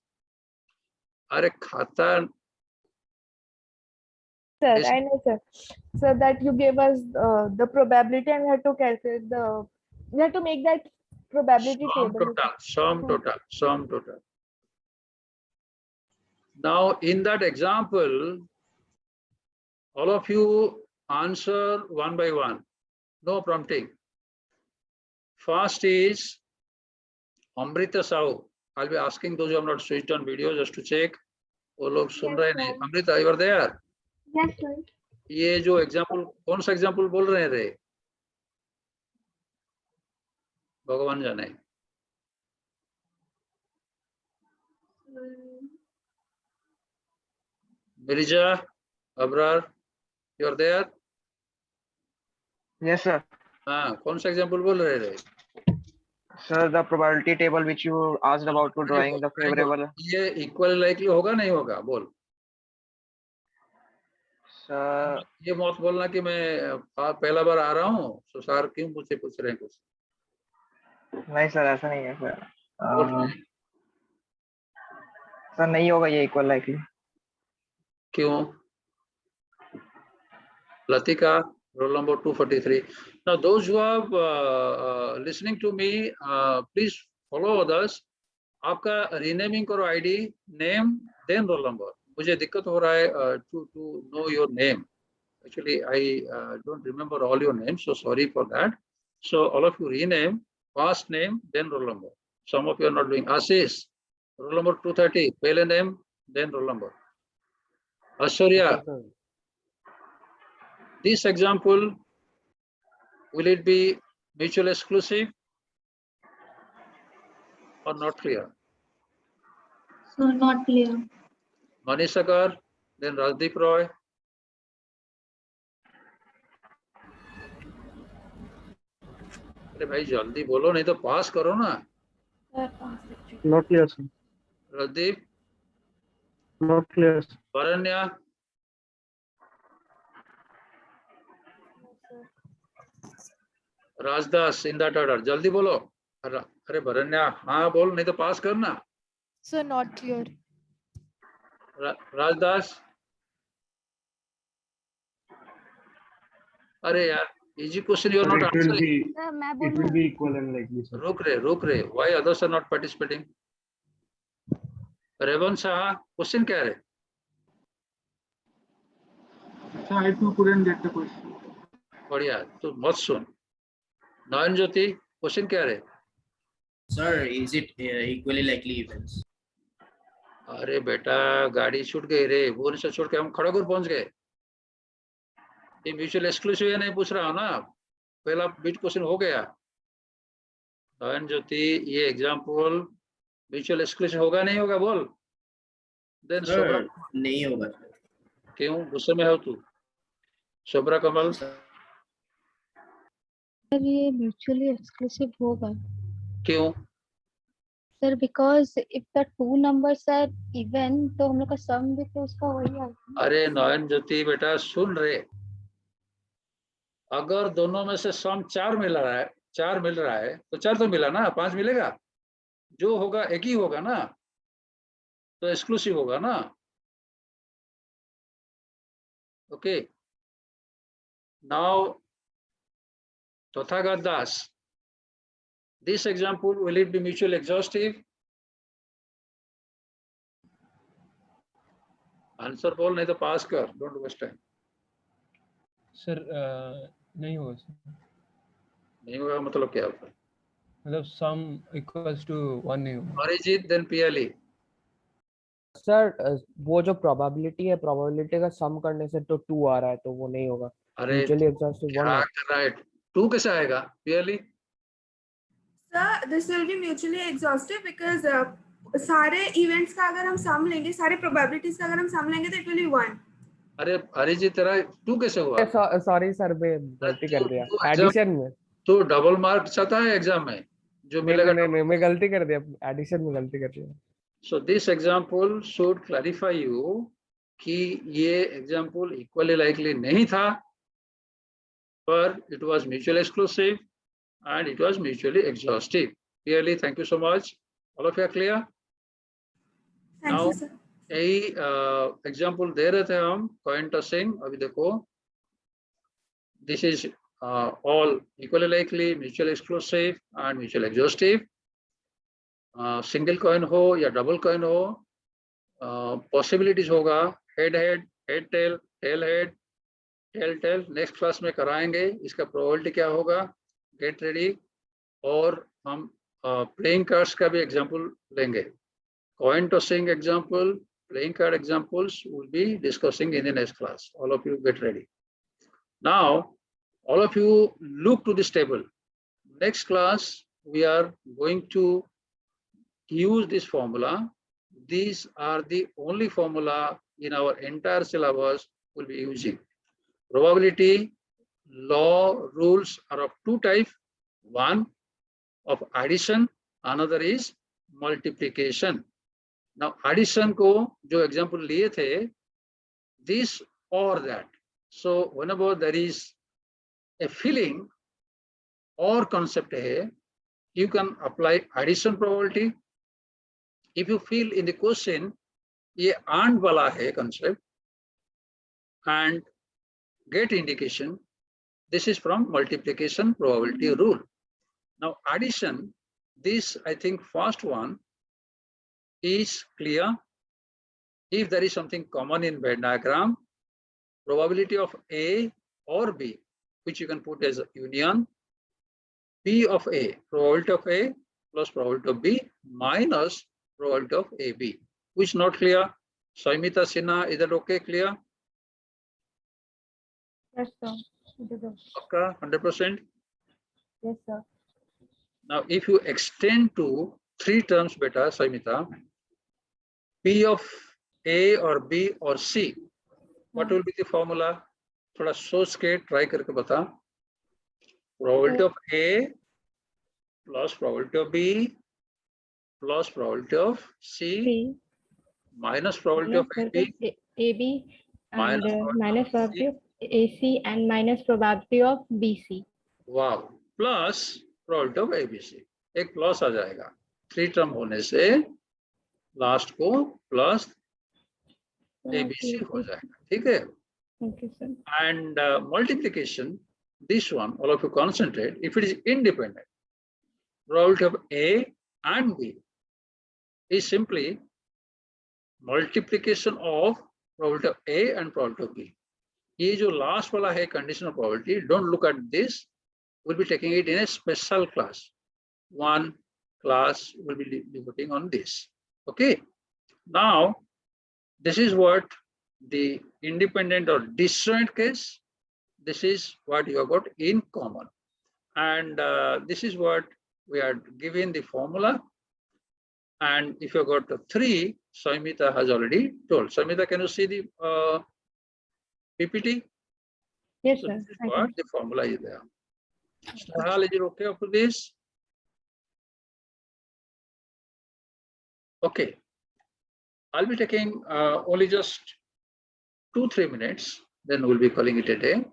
अरे खाता. Sir, I know, sir. So that you gave us the probability and we had to calculate we had to make that probability table. Sum total. Now, in that example, all of you answer one by one. No prompting. First is Amrita Sahu. I'll be asking those who have not switched on video just to check. वो लोग सुन रहे नहीं. Amrita, you are there? Yes, sir. ये जो example, कौन सा example बोल रहे थे? भगवान जाने. Mirija, Abrar, you are there? Yes, sir. हाँ, कौन सा एग्जाम्पल बोल रहे थे? Sir, the probability table which you asked about to drawing the favorable. ये equal likely होगा नहीं होगा? बोल. Sir, ये मत बोलना कि मैं पहला बार आ रहा हूँ तो सर क्यों मुझसे पूछ रहे हैं कुछ। नहीं सर, ऐसा नहीं है सर। बोल रहे हैं। सर नहीं होगा ये इक्वल लाइकली। क्यों? Latika, roll number 243. Now, those who are listening to me, please follow others. आपका renaming करो ID, name, then roll number. मुझे दिक्कत हो रहा है to know your name. Actually, I don't remember all your names, so sorry for that. So all of you rename, first name, then roll number. Some of you are not doing. Ashish, roll number 230, pale name, then roll number. Ashwarya, this example, will it be mutually exclusive or not clear? So not clear. Manish Agar, then Rajdeep Roy. अरे भाई जल्दी बोलो नहीं तो पास करो ना। Not clear, sir. Rajdeep, Not clear, sir. Varanya, राजदास, in that order. जल्दी बोलो। अरे भरन्या हाँ बोल नहीं तो पास करना। Sir, not clear. राजदास, अरे यार easy question you are not answering. It will be equal and likely, sir. रुक रहे why others are not participating? Revan Shah, question क्या है? Sir, I too couldn't get the question. बढ़िया, तो मत सुन। नयन ज्योति, क्वेश्चन क्या है? Sir, is it equally likely events? अरे बेटा गाड़ी छूट गई रे, भुवनेश्वर छोड़ के हम खड़गपुर पहुंच गए। ये म्यूचुअल एक्सक्लूसिव है नहीं पूछ रहा हूँ ना, पहला बिट क्वेश्चन हो गया। नयन ज्योति, ये एग्जाम्पल म्यूचुअल एक्सक्लूसिव होगा नहीं होगा बोल? देन Sir, नहीं होगा। क्यों गुस्से में हो तू? शोभरा कमल, सर ये म्यूचुअली एक्सक्लूसिव होगा। क्यों? Sir because if the two numbers are even तो हम लोग का सम भी तो उसका वही आएगा। अरे नयन ज्योति बेटा सुन रे, अगर दोनों में से सम 4 मिल रहा है तो 4 तो मिला ना, 5 मिलेगा? जो होगा एक ही होगा ना, तो एक्सक्लूसिव होगा ना। Okay, now Tathagat Das, this example, will it be mutually exhaustive? Answer बोल नहीं तो पास कर, डोंट वेस्ट टाइम। सर नहीं होगा सर। नहीं होगा मतलब क्या होगा? मतलब सम इक्वल्स टू 1 नहीं होगा। Arijit, then PLE. सर वो जो प्रोबेबिलिटी है, प्रोबेबिलिटी का सम करने से तो 2 आ रहा है तो वो नहीं होगा। अरे म्यूचुअली एग्जॉस्टिव 1 क्या कर रहा है? 2 कैसे आएगा? PLE Sir, this will be mutually exhaustive because सारे इवेंट्स का अगर हम सम लेंगे, सारे प्रोबेबिलिटीज का अगर हम सम लेंगे तो इट विल बी 1। अरे अरिजीत तेरा 2 कैसे हुआ? सॉरी सर, मैं गलती कर दिया एडिशन में। तो डबल मार्क चाहता है एग्जाम में जो मिलेगा? नहीं, मैं गलती कर दिया, एडिशन में गलती कर दिया। So this example should clarify you कि ये example equally likely नहीं था, पर it was mutually exclusive and it was mutually exhaustive. Clearly, thank you so much. All of you are clear? Thank you, sir. यही example दे रहे थे हम coin tossing। अभी देखो, this is all equally likely, mutually exclusive and mutually exhaustive. Single coin हो या double coin हो, possibilities होगा head head, head tail, tail head, tail tail. Next class में कराएंगे इसका प्रोबेबिलिटी क्या होगा। Get ready. और हम प्लेइंग कार्ड्स का भी एग्जांपल लेंगे। Coin tossing example, playing card examples will be discussing in the next class. All of you get ready. Now all of you look to this table. Next class we are going to use this formula. These are the only formula in our entire syllabus we'll be using. Probability law rules are of 2 types. One of addition, another is multiplication. Now addition को जो example लिए थे, this or that, So whenever there is a feeling or concept here, you can apply addition probability. If you feel in the question, ये and वाला है concept, and get indication, this is from multiplication probability rule. Now addition, this I think first one is clear. If there is something common in Venn diagram, probability of A or B, which you can put as a union, P of A, probability of A plus probability of B minus probability of AB. Which not clear? Soumita Sinha, is that okay, clear? Yes, sir. It is okay. Okay, 100%? Yes, sir. Now, if you extend to 3 terms better, Soumita, P of A or B or C, what will be the formula? थोड़ा सोच के try करके बता. Probability of A plus probability of B plus probability of C minus probability of AB AB and minus minus probability of AC and minus probability of BC. wow, plus probability of ABC. एक plus आ जाएगा. 3 term होने से last को plus ABC हो जाएगा. ठीक है? Okay, sir. And multiplication, this one, all of you concentrate, if it is independent, probability of A and B is simply multiplication of probability of A and probability of B. ये जो last वाला है conditional probability, don't look at this. We'll be taking it in a special class. One class will be devoting on this. Okay. Now, this is what the independent or disjoint case, this is what you have got in common. And this is what we are given the formula. And if you have got the 3, Soumita has already told. Soumita, can you see the PPT? Yes, So sir. this is what the formula is there. Snehal, is it okay up to this? Okay. I'll be taking only just 2-3 minutes, then we'll be calling it a day.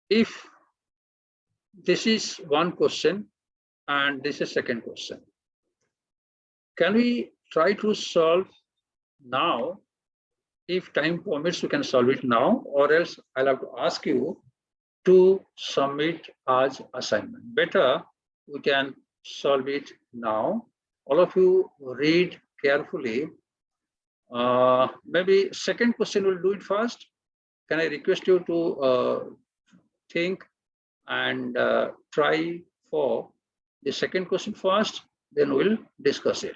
If this is one question and this is second question, can we try to solve now? If time permits, we can solve it now, or else I'll have to ask you to submit as assignment. Better, we can solve it now. All of you read carefully. Maybe second question will do it first. Can I request you to think and try for the second question first, then we'll discuss it.